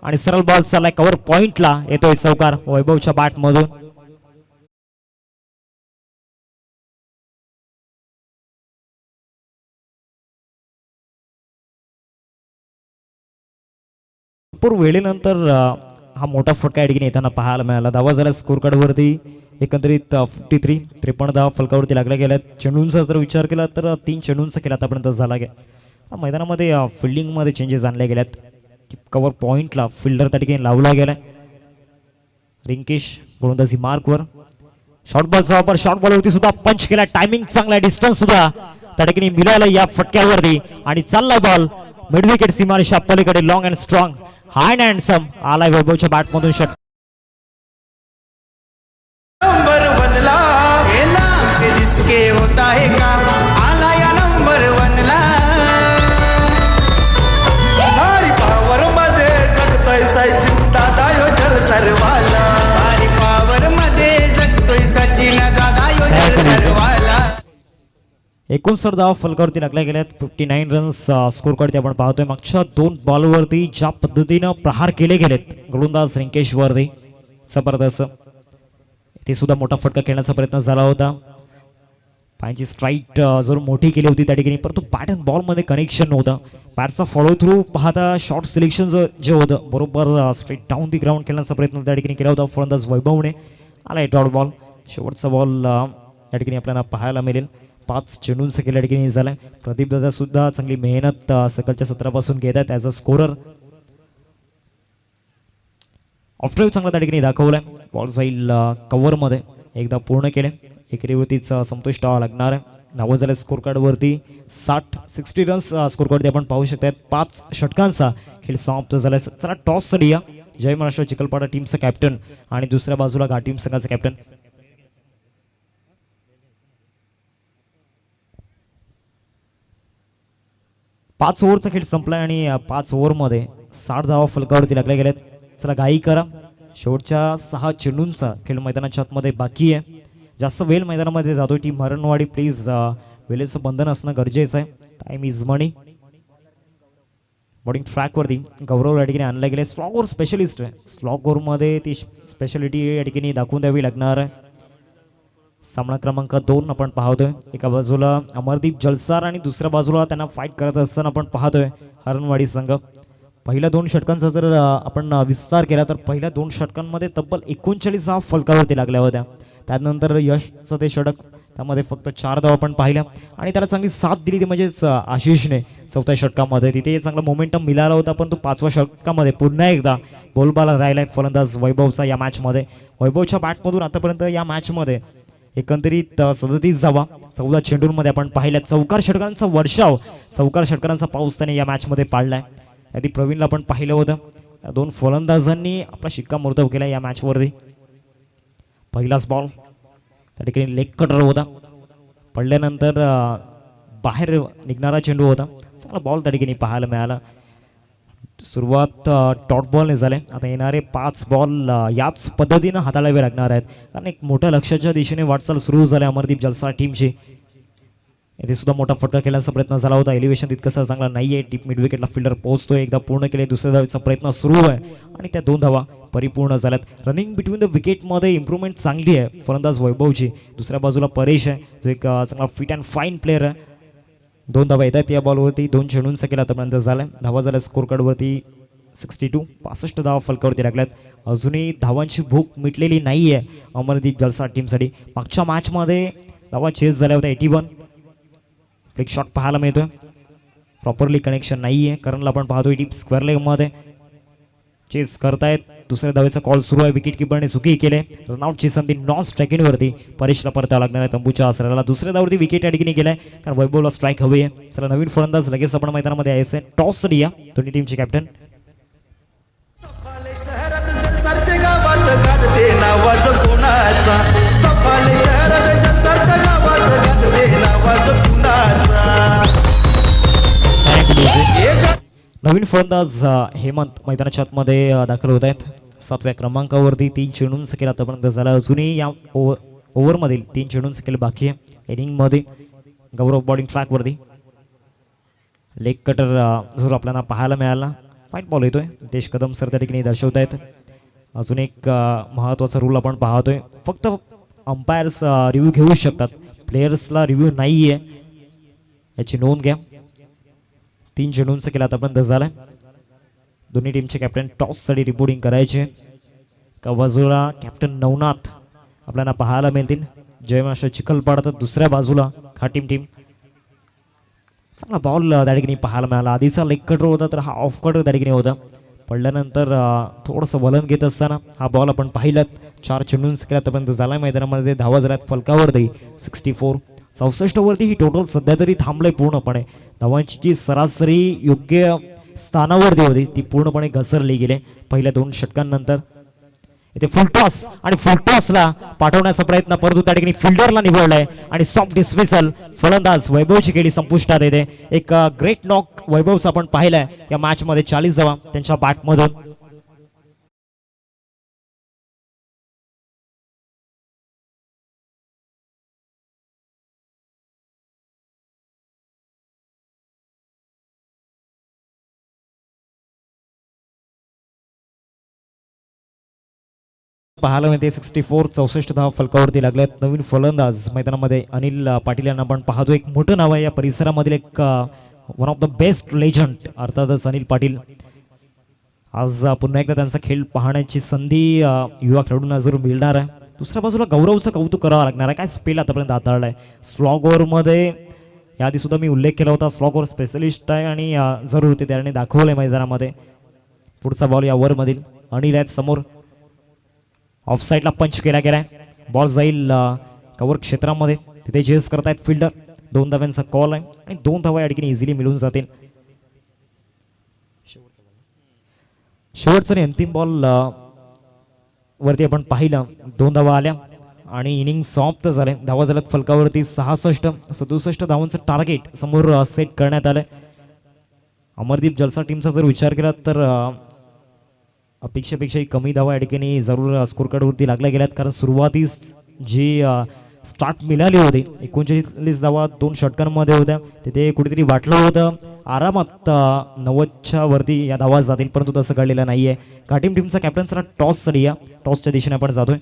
आणि सरळ बॉल चाललाय कव्हर पॉइंटला. येतोय चौकार वैभवच्या बॅटमधून. भरपूर वेळेनंतर हा मोठा फटका या ठिकाणी येताना पाहायला मिळाला. धावा झाला स्कोर कार्डवरती एकंदरीत 53. 53 धावा फलकावरती लागल्या गेल्यात. चेंडूंचा जर विचार केला तर 3 चेंडूंचा खेळ आतापर्यंत झाला गेला. मैदानामध्ये फिल्डिंगमध्ये चेंजेस आणले गेल्यात. कव्हर पॉइंटला फिल्डर त्या ठिकाणी लावला गेलाय. रिंकेश गोलंदाजी मार्कवर. शॉर्ट बॉलचा वापर, शॉर्ट बॉलवरती सुद्धा पंच केला. टायमिंग चांगला, डिस्टन्स सुद्धा त्या ठिकाणी मिळालं या फटक्यावरती आणि चाललाय बॉल मिड विकेट सीमारेषा पलीकडे. Long and strong, high and handsome आलाय वैभवच्या बॅटमधून शॉट. नंबर वनला हे नाम से जिसके होता है काम, आला या नंबर वनला. भारी पावर मध्ये जगतोय सचिन दादा यो जल सर्वाला. भारी पावर मध्ये जगतोय सचिन दादा यो जल सर्वाला. 59 धावा फलकावरती लागल्या गेल्यात. 59 रन्स स्कोर कार्ड आपण पाहतोय. मागच्या 2 बॉलवरती ज्या पद्धतीनं प्रहार केले गेलेत गोलंदाज रिंकेशवरती जबरदस्त. ते सुद्धा मोठा फटका खेळण्याचा प्रयत्न झाला होता. पायांची स्ट्राईक जर मोठी केली होती त्या ठिकाणी, परंतु बॅट अँड बॉलमध्ये कनेक्शन नव्हतं. बॅटचा फॉलो थ्रू पाहता शॉर्ट सिलेक्शन जे होतं बरोबर स्ट्रेट डाऊन दी ग्राउंड खेळण्याचा प्रयत्न त्या ठिकाणी केला होता फलंदाज वैभवने. आला डॉट बॉल. शेवटचा बॉल या ठिकाणी आपल्याला पाहायला मिळेल. 5 चेंडूंचा खेळ या ठिकाणी झालाय. प्रदीप दादा सुद्धा चांगली मेहनत सकाळच्या सत्रापासून घेत आहेत ॲज अ स्कोरर. ऑफ्टर चांगला त्या ठिकाणी दाखवलाय. बॉल जाईल कव्हरमध्ये. एकदा पूर्ण केले. एकेरीवरतीच संतोष टावा लागणार आहे. धावा झाल्या स्कोर कार्डवरती 60 रन्स स्कोर कार्डवरती आपण पाहू शकतात. 5 षटकांचा खेळ समाप्त झालाय. चला टॉससाठी या. जय महाराष्ट्र चिखलपाडा टीमचा कॅप्टन आणि दुसऱ्या बाजूला घाटीम संघाचा कॅप्टन. पाच ओव्हरचा खेळ संपलाय आणि 5 ओव्हरमध्ये 60 धावा फलकावरती लागल्या गेल्यात. चला घाई करा. शेवटच्या 6 चेंडूंचा खेळ मैदानाच्या आतमध्ये बाकी आहे. जास्त वेळ मैदानामध्ये जातोय टीम हरणवाडी. प्लीज वेळेचं बंधन असणं गरजेचं आहे. Time is money. बॉलिंग ट्रॅकवरती गौरव या ठिकाणी आणलं गेले. स्लॉग ओव्हर स्पेशलिस्ट आहे. स्लॉग ओव्हरमध्ये ती स्पेशालिटी या ठिकाणी दाखवून द्यावी लागणार आहे. सामना क्रमांक 2 आपण पाहतोय. एका बाजूला अमरदीप जलसार आणि दुसऱ्या बाजूला त्यांना फाईट करत असताना आपण पाहतोय हरणवाडी संघ. पहिल्या 2 षटकांचा जर आपण विस्तार केला तर पहिल्या 2 षटकांमध्ये तब्बल 39 धावा फलकावरती लागल्या होत्या. त्यानंतर यशचं ते षटक, त्यामध्ये फक्त 4 धावा आपण पाहिल्या आणि त्याला चांगली साथ दिली ती म्हणजेच आशिषने 4थ्या षटकामध्ये. तिथे चांगला मोमेंटम मिळाला होता, पण तो 5व्या षटकामध्ये पुन्हा एकदा बोलबाला राहिलाय फलंदाज वैभवचा या मॅचमध्ये. वैभवच्या बॅटमधून आतापर्यंत या मॅचमध्ये एकंदरीत 37 धावा 14 चेंडूंमध्ये आपण पाहिल्या. चौकार षटकांचा वर्षाव, चौकार षटकांचा पाऊस त्याने या मॅचमध्ये पाडलाय. आधी प्रवीणला आपण पाहिलं होतं. या दोन फलंदाजांनी आपला शिक्कामोर्तब केला या मॅचवरती. पहिलाच बॉल त्या ठिकाणी लेग कटर होता, पडल्यानंतर बाहेर निघणारा चेंडू होता. चांगला बॉल त्या ठिकाणी पाहायला मिळाला. सुरुवात डॉट बॉलने झाले. आता येणारे 5 बॉल याच पद्धतीनं हाताळावे लागणार आहेत, कारण एक मोठ्या लक्ष्याच्या दिशेने वाटचाल सुरू झाली अमरदीप जलसा टीमची. येथे सुद्धा मोठा फटका खेळण्याचा प्रयत्न झाला होता. एलिव्हेशन तितकंसं चांगला नाही आहे. डीप मिड विकेटला फिल्डर पोहोचतोय. एकदा पूर्ण केले, दुसऱ्या धावेचा प्रयत्न सुरू आहे आणि त्या 2 धावा परिपूर्ण झाल्यात. रनिंग बिटवीन द विकेटमध्ये इम्प्रूव्हमेंट चांगली आहे फलंदाज वैभवची. दुसऱ्या बाजूला परेश आहे, जो एक चांगला फिट अँड फाईन प्लेअर आहे. 2 धावा येत आहेत या बॉलवरती. 2 चेंडूंचा केला आतापर्यंत झालाय. धावा झाल्या स्कोर कार्डवरती 62. 65 धावा फलकावरती लागल्यात. अजूनही धावांची भूक मिटलेली नाही आहे अमरदीप जलसा टीमसाठी. मागच्या मॅचमध्ये धावा चेस झाल्या होत्या 81. फ्लिक शॉट पाहायला मिळतोय, प्रॉपरली कनेक्शन नाही आहे. करणला आपण पाहतोय डीप स्क्वेअर लेगमध्ये चेस करतायत. दुसऱ्या धावेचा कॉल सुरू आहे. विकेट किपरने चुकी केले. रनआउटची संधी नॉन स्ट्रायकिंगवरती परेशला परतावा लागणार आहे तंबूच्या आसऱ्याला. दुसऱ्या धावरती विकेट या ठिकाणी गेलाय, कारण वैभवला स्ट्राईक हवी आहे. चला नवीन फलंदाज लगेच आपण मैदानामध्ये यायचं आहे. टॉस साठी या दोन्ही टीमचे कॅप्टन. शहरात जलसारच्या गावात गाजते नावाचं कोणाचा. सफाले शहरात जलसारच्या गावात गाजते नावाचं कुणाचा. नवीन फलंदाज हेमंत मैदानाच्या आतमध्ये दाखल होत आहेत. 7व्या क्रमांकावरती 3 चेंडूंचा केला आतापर्यंत झाला. अजूनही या ओव्हरमधील 3 चेंडूंचा केलं बाकी आहे. इनिंगमध्ये गौरव बॉलिंग ट्रॅकवरती लेग कटर जरूर आपल्याला पाहायला मिळाला. फाईट बॉल येतोय. देश कदम सर त्या ठिकाणी दर्शवत आहेत. अजून एक महत्त्वाचा रूल आपण पाहतोय, फक्त अंपायर्स रिव्ह्यू घेऊ शकतात, प्लेयर्सला रिव्ह्यू नाही आहे, याची नोंद घ्या. 3 चेंडूंचा केला आतापर्यंत झालाय. दोन्ही टीमचे कॅप्टन टॉससाठी रिपोर्टिंग करायचे. एका बाजूला कॅप्टन नवनाथ आपल्याला पाहायला मिळतील, जयमास्टर चिखलपाडा. तर दुसऱ्या बाजूला खाटीम टीम. चांगला बॉल त्या ठिकाणी पाहायला मिळाला. आधीचा लेग कटर होता, तर हा ऑफ कटर त्या ठिकाणी होता. पडल्यानंतर थोडंसं वलन घेत असताना हा बॉल आपण पाहिलात. 4 चेंडूंचा केला आतापर्यंत झाला. मैदानामध्ये धावा झाल्यात फलकावरती 64. 64 वरती ही टोटल सध्या तरी थांबलंय पूर्णपणे. धावांची जी सरासरी योग्य स्थानावरती होती ती पूर्णपणे घसरली गेली पहिल्या 2 षटकांनंतर. इथे फुलटॉस आणि फुलटॉसला पाठवण्याचा प्रयत्न, परंतु त्या ठिकाणी फिल्डरला निवडलाय आणि सॉफ्ट डिस्मिसल फलंदाज वैभवची केली संपुष्टात येते. एक ग्रेट नॉक वैभवचा आपण पाहिलाय या मॅच मध्ये. 40 धावा त्यांच्या बॅटमधून. पाहायला मिळते 64. 64 धावा फलकावरती लागल्यात. नवीन फलंदाज मैदानामध्ये अनिल पाटील यांना आपण पाहतो. एक मोठं नाव आहे या परिसरामधील, एक one of the best legend अर्थातच अनिल पाटील. आज पुन्हा एकदा त्यांचा खेळ पाहण्याची संधी युवा खेळाडूंना जरूर मिळणार आहे. दुसऱ्या बाजूला गौरवचं कौतुक करावं लागणार आहे. काय स्पेल आतापर्यंत हाताळलाय. स्लॉग ओव्हरमध्ये याआधी सुद्धा मी उल्लेख केला होता, स्लॉग ओव्हर स्पेशलिस्ट आहे आणि जरूर ते त्याने दाखवलंय मैदानामध्ये. पुढचा बॉल या ओव्हरमधील अनिल आहेत समोर. ऑफ साईडला पंच केला गेलाय. बॉल जाईल कव्हर क्षेत्रामध्ये, तिथे चेस करतायत फिल्डर. 2 धाव्यांचा कॉल आहे आणि 2 धावा या ठिकाणी इझिली मिळून जातील. शेवटचा अंतिम बॉल वरती आपण पाहिलं. 2 धावा आल्या आणि इनिंग समाप्त झाले. धावा झाल्यात फलकावरती 66. 67 धावांचं टार्गेट समोर सेट करण्यात आलंय. अमरदीप जलसा टीमचा जर विचार केला तर अपेक्षेपेक्षाही कमी धावा या ठिकाणी जरूर स्कोर कार्डवरती लागल्या गेल्यात, कारण सुरुवातीस जी स्टार्ट मिळाली होती 39 धावा 2 षटकांमध्ये होत्या, तिथे कुठेतरी वाटलं होतं आरामात 90च्या वरती या धावा जातील, परंतु तसं घडलेलं नाहीये. घाटीम टीमचा कॅप्टन सर टॉससाठी या टॉसच्या दिशेने आपण जातोय.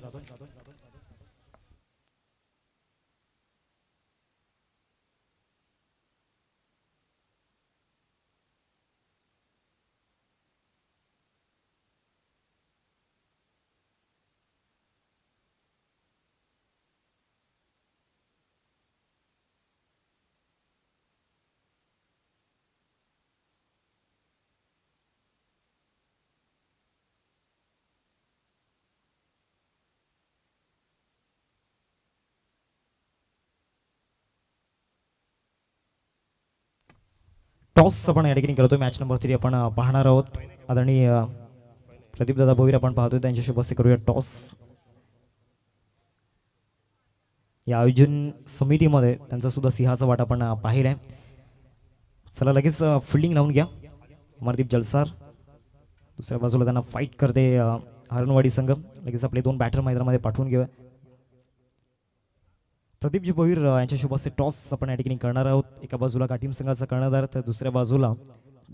टॉस आपण या ठिकाणी करतोय. मॅच नंबर 3 आपण पाहणार आहोत. आदरणीय प्रदीप दादा भोईर आपण पाहतोय, त्यांच्याशी बस करूया टॉस. या आयोजन समितीमध्ये त्यांचा सुद्धा सिंहाचा वाटा आपण पाहिलाय. चला लगेच फिल्डिंग लावून घ्या. अमरदीप जलसार दुसऱ्या बाजूला त्यांना फाईट करते हरणवाडी संघ. लगेच आपले 2 बॅटर मैदानामध्ये पाठवून घेऊया. प्रदीपजी भोईर यांच्या शुभाचे टॉस आपण या ठिकाणी करणार आहोत. एका बाजूला का टीम संघाचा कर्णधार तर दुसऱ्या बाजूला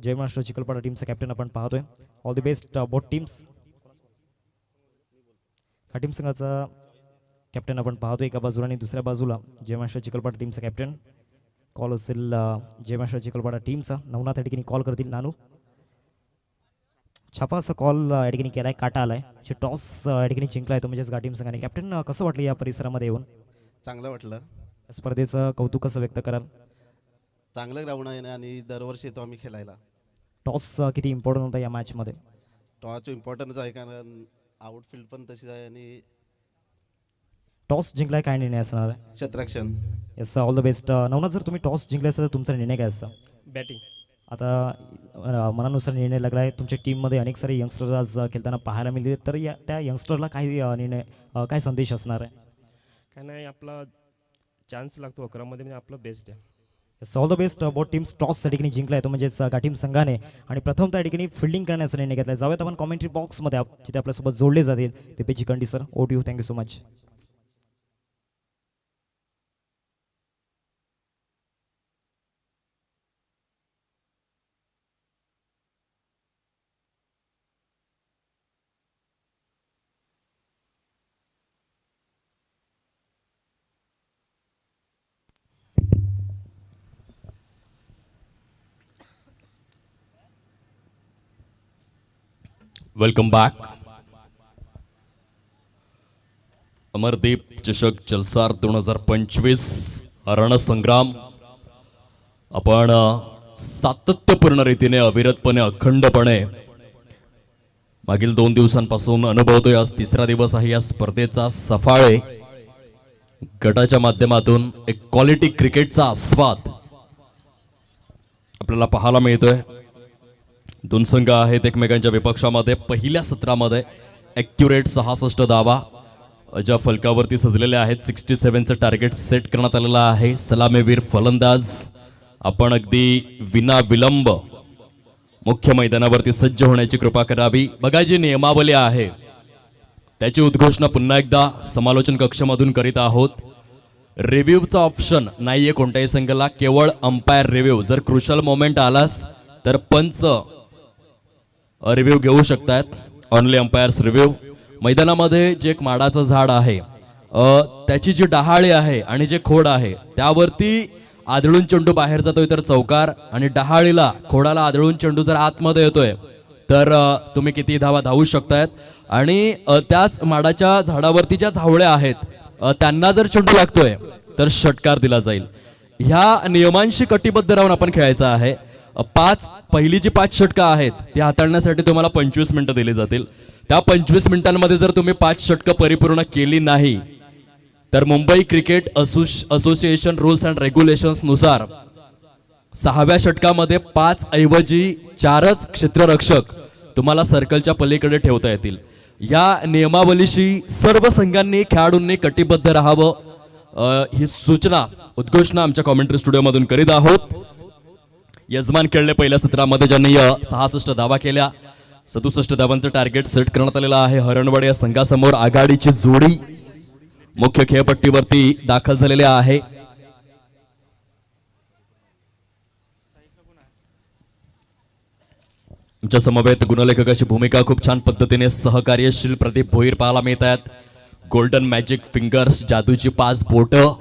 जय महाराष्ट्र चिखलपाडा टीमचा कॅप्टन आपण पाहतोय. All the best both teams. का टीम संघाचा कॅप्टन आपण पाहतोय एका बाजूला आणि दुसऱ्या बाजूला जय महाराष्ट्र चिखलपाडा टीमचा कॅप्टन. कॉल असेल जय महाराष्ट्र चिखलपाडा टीमचा. नवनाथ या ठिकाणी कॉल करतील. नानू छापा असा कॉल या ठिकाणी केलाय. काटा आलाय. जे टॉस या ठिकाणी जिंकलाय तो म्हणजेच का टीम संघाने. कॅप्टन कसं वाटलं या परिसरामध्ये येऊन? चांगलं वाटलं. स्पर्धेचं कौतुक कसं व्यक्त कराल? चांगलं ग्राउंड आहे ना आणि दरवर्षी येतो आम्ही खेळायला. टॉस किती इम्पॉर्टंट होता या मॅचमध्ये? टॉस इम्पॉर्टन्स आहे कारण आउटफील्ड पण तशीच आहे आणि टॉस जिंकलाय काय निर्णय असणार आहे? क्षेत्ररक्षण. Yes all the best. Navnath जर तुम्ही टॉस जिंकले असता तर तुमचा निर्णय काय असता? बॅटिंग. आता मनानुसार निर्णय लागलाय. तुमच्या टीममध्ये अनेक सारे यंगस्टर आज खेळताना पाहायला मिळते, तर या त्या यंगस्टरला काय निर्णय काय संदेश असणार आहे? काय नाही, आपला चान्स लागतो 11 मध्ये म्हणजे आपलं बेस्ट आहे. All the best. Both teams toss त्या ठिकाणी जिंकलाय तो म्हणजेच का टीम संघाने आणि प्रथम त्या ठिकाणी फिल्डिंग करण्याचा निर्णय घेतलाय. जाऊयात आपण कॉमेंट्री बॉक्समध्ये जिथे आपल्यासोबत जोडले जातील दीपेश चिकंडी सर. ओट यू. Thank you so much. Welcome back. Amardeep चषक जलसार 2025 रणसंग्राम आपण सातत्यपूर्ण रीतीने अविरतपणे अखंडपणे मागील 2 दिवसांपासून अनुभवतोय. आज 3रा दिवस आहे या स्पर्धेचा. सफाळे गटाच्या माध्यमातून एक क्वालिटी क्रिकेटचा आस्वाद आपल्याला पाहायला मिळतोय. 2 संघ आहेत एकमेकांच्या विपक्षामध्ये. पहिल्या सत्रामध्ये ॲक्युरेट 66 धावा ज्या फलकावरती सजलेले आहेत. 67चं टार्गेट सेट करण्यात आलेलं आहे. सलामीवीर फलंदाज आपण अगदी विना विलंब मुख्य मैदानावरती सज्ज होण्याची कृपा करावी. बघा जी नियमावली आहे त्याची उद्घोषणा पुन्हा एकदा समालोचन कक्षामधून करीत आहोत. रिव्ह्यूचा ऑप्शन नाहीये कोणत्याही संघाला, केवळ अंपायर रिव्ह्यू. जर क्रुशल मोमेंट आलास तर पंच रिव्ह्यू घेऊ शकतात. Only umpires review. मैदानामध्ये जे एक माडाचं झाड आहे त्याची जी डहाळी आहे आणि जे खोड आहे त्यावरती आदळून चेंडू बाहेर जातोय तर चौकार, आणि डहाळीला खोडाला आदळून चेंडू जर आतमध्ये येतोय तर तुम्ही किती धावा धावू शकतायत. आणि त्याच माडाच्या झाडावरती ज्या झावळ्या आहेत त्यांना जर चेंडू लागतोय तर षटकार दिला जाईल. ह्या नियमांशी कटिबद्ध राहून आपण खेळायचं आहे. पहिली जी 5 षटकं आहेत ती हाताळण्यासाठी तुम्हाला 25 मिनिटं दिली जातील. त्या 25 मिनिटांमध्ये जर तुम्ही 5 षटकं परिपूर्ण केली नाही तर Mumbai cricket association rules and regulations नुसार 6व्या षटकामध्ये 5 ऐवजी 4च क्षेत्ररक्षक तुम्हाला सर्कलच्या पलीकडे ठेवता येतील. या नियमावलीशी सर्व संघांनी खेळाडूंनी कटिबद्ध राहावं ही सूचना उद्घोषणा आमच्या कॉमेंट्री स्टुडिओमधून करीत आहोत. यजमान खेळले पहिल्या सत्रामध्ये ज्यांनी 66 धावा केल्या. 67 धावांचं टार्गेट सेट करण्यात आलेलं आहे. हरणवाडी या संघासमोर आघाडीची जोडी मुख्य खेळपट्टीवरती दाखल झालेली आहे. आमच्या समवेत गुणलेखकाची भूमिका खूप छान पद्धतीने सहकार्यशील प्रदीप भोईर पाहायला मिळत आहेत. गोल्डन मॅजिक फिंगर्स जादूची 5 बोटं.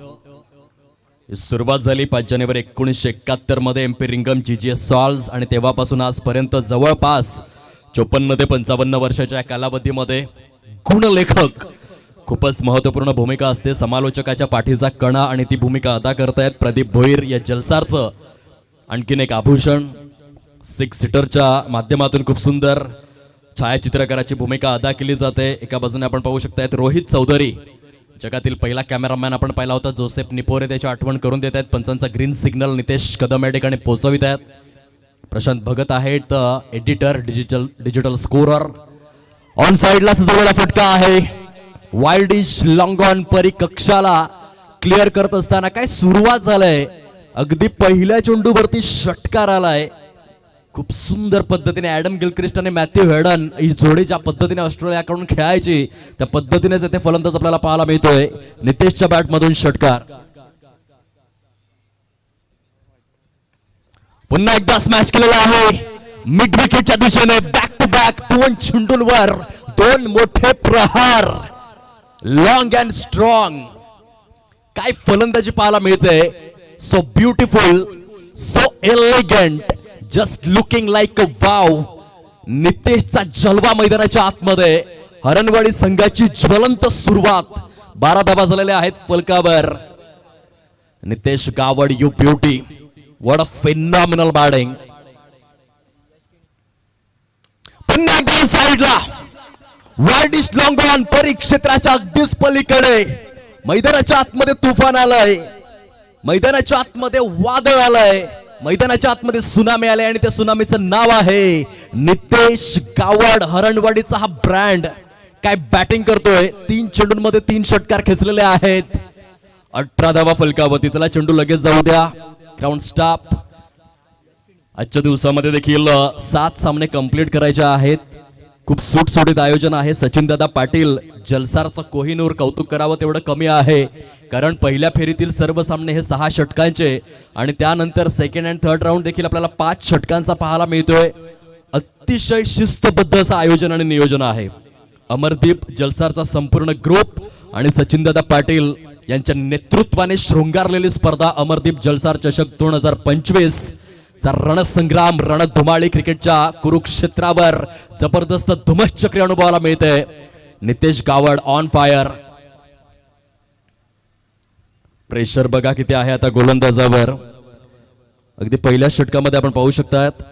सुरुवात झाली 5 जानेवारी 1971 मध्ये एम पी रिंगम GGS सॉल्स आणि तेव्हापासून आजपर्यंत जवळपास 54 ते 55 वर्षाच्या कालावधीमध्ये गुणलेखक खूपच महत्त्वपूर्ण भूमिका असते. समालोचकाच्या पाठीचा कणा आणि ती भूमिका अदा करतायत प्रदीप भोईर. या जलसारचं आणखीन एक आभूषण 6 सीटरच्या माध्यमातून खूप सुंदर छायाचित्रकाराची भूमिका अदा केली जाते. एका बाजूने आपण पाहू शकतायत रोहित चौधरी, जगातील पहिला कॅमेरामॅन आपण पाहिला होता. जोसेफ निपोरे त्याची आठवण करून देत आहेत. पंचांचा ग्रीन सिग्नल नितेश कदम या ठिकाणी पोहोचवित आहेत. प्रशांत भगत आहेत एडिटर, डिजिटल स्कोरर. ऑन साइडला सजवलेला फटका आहे. वाईल्ड डिश लॉंग ऑन परिकक्षाला क्लिअर करत असताना काय सुरुवात झालंय. अगदी पहिल्या चेंडूवरती षटकार आलाय. खूप सुंदर पद्धतीने ॲडम गिलक्रिस्ट आणि मॅथ्यू हेडन ही जोडी ज्या पद्धतीने ऑस्ट्रेलियाकडून खेळायची त्या पद्धतीनेच येथे फलंदाज आपल्याला पाहायला मिळतोय. नितेशच्या बॅटमधून षटकार. पुन्हा एकदा स्मॅश केलेला आहे मिड विकेटच्या दिशेने. बॅक टू बॅक 2 चेंडूंवर 2 मोठे प्रहार. Long and strong. काय फलंदाजी पाहायला मिळते. So beautiful, so elegant, just looking like a wow. नितेशचा जलवा मैदानाच्या आतमध्ये. हरणवाडी संघाची ज्वलंत सुरुवात. 12 धावा झालेल्या आहेत फलकावर. Nitesh Gawad, you beauty. What a phenomenal batting. पुन्हा एकदा साईडला वाईड डिश लॉंग ऑन परिक्षेत्राच्या अगदीच पलीकडे. मैदानाच्या आतमध्ये तुफान आलंय. मैदानाच्या आतमध्ये वादळ आलंय. मैदानाच्या आतमध्ये सुनामी आले आणि त्या सुनामीचं नाव आहे नितेश गावड. हरणवाडीचा हा ब्रँड. काय बॅटिंग करतोय. 3 चेंडूंमध्ये 3 षटकार खेचलेले आहेत. 18 धावा फलकावरती. चला चेंडू लगेच जाऊ द्या. Ground stop. आजच्या दिवसामध्ये देखील 7 सामने कंप्लीट करायचे आहेत. खूप सुटसुटीत आयोजन आहे. सचिन दादा पाटील जलसारचं कोहिनूर कौतुक करावं तेवढं कमी आहे. कारण पहिल्या फेरीतील सर्व सामने हे 6 षटकांचे आणि त्यानंतर सेकंड अँड थर्ड राऊंड देखील आपल्याला 5 षटकांचा पाहायला मिळतोय. अतिशय शिस्तबद्ध असं आयोजन आणि नियोजन आहे. अमरदीप जलसारचा संपूर्ण ग्रुप आणि सचिन दादा पाटील यांच्या नेतृत्वाने शृंगारलेली स्पर्धा अमरदीप जलसार चषक 2025 चा रणसंग्राम, रणधुमाळी क्रिकेटच्या कुरुक्षेत्रावर जबरदस्त धुमश्चक्री अनुभवाला मिळते. Nitesh Gawad on fire. Pressure बघा किती आहे आता गोलंदाजावर. अगदी पहिल्या षटकामध्ये आपण पाहू शकतात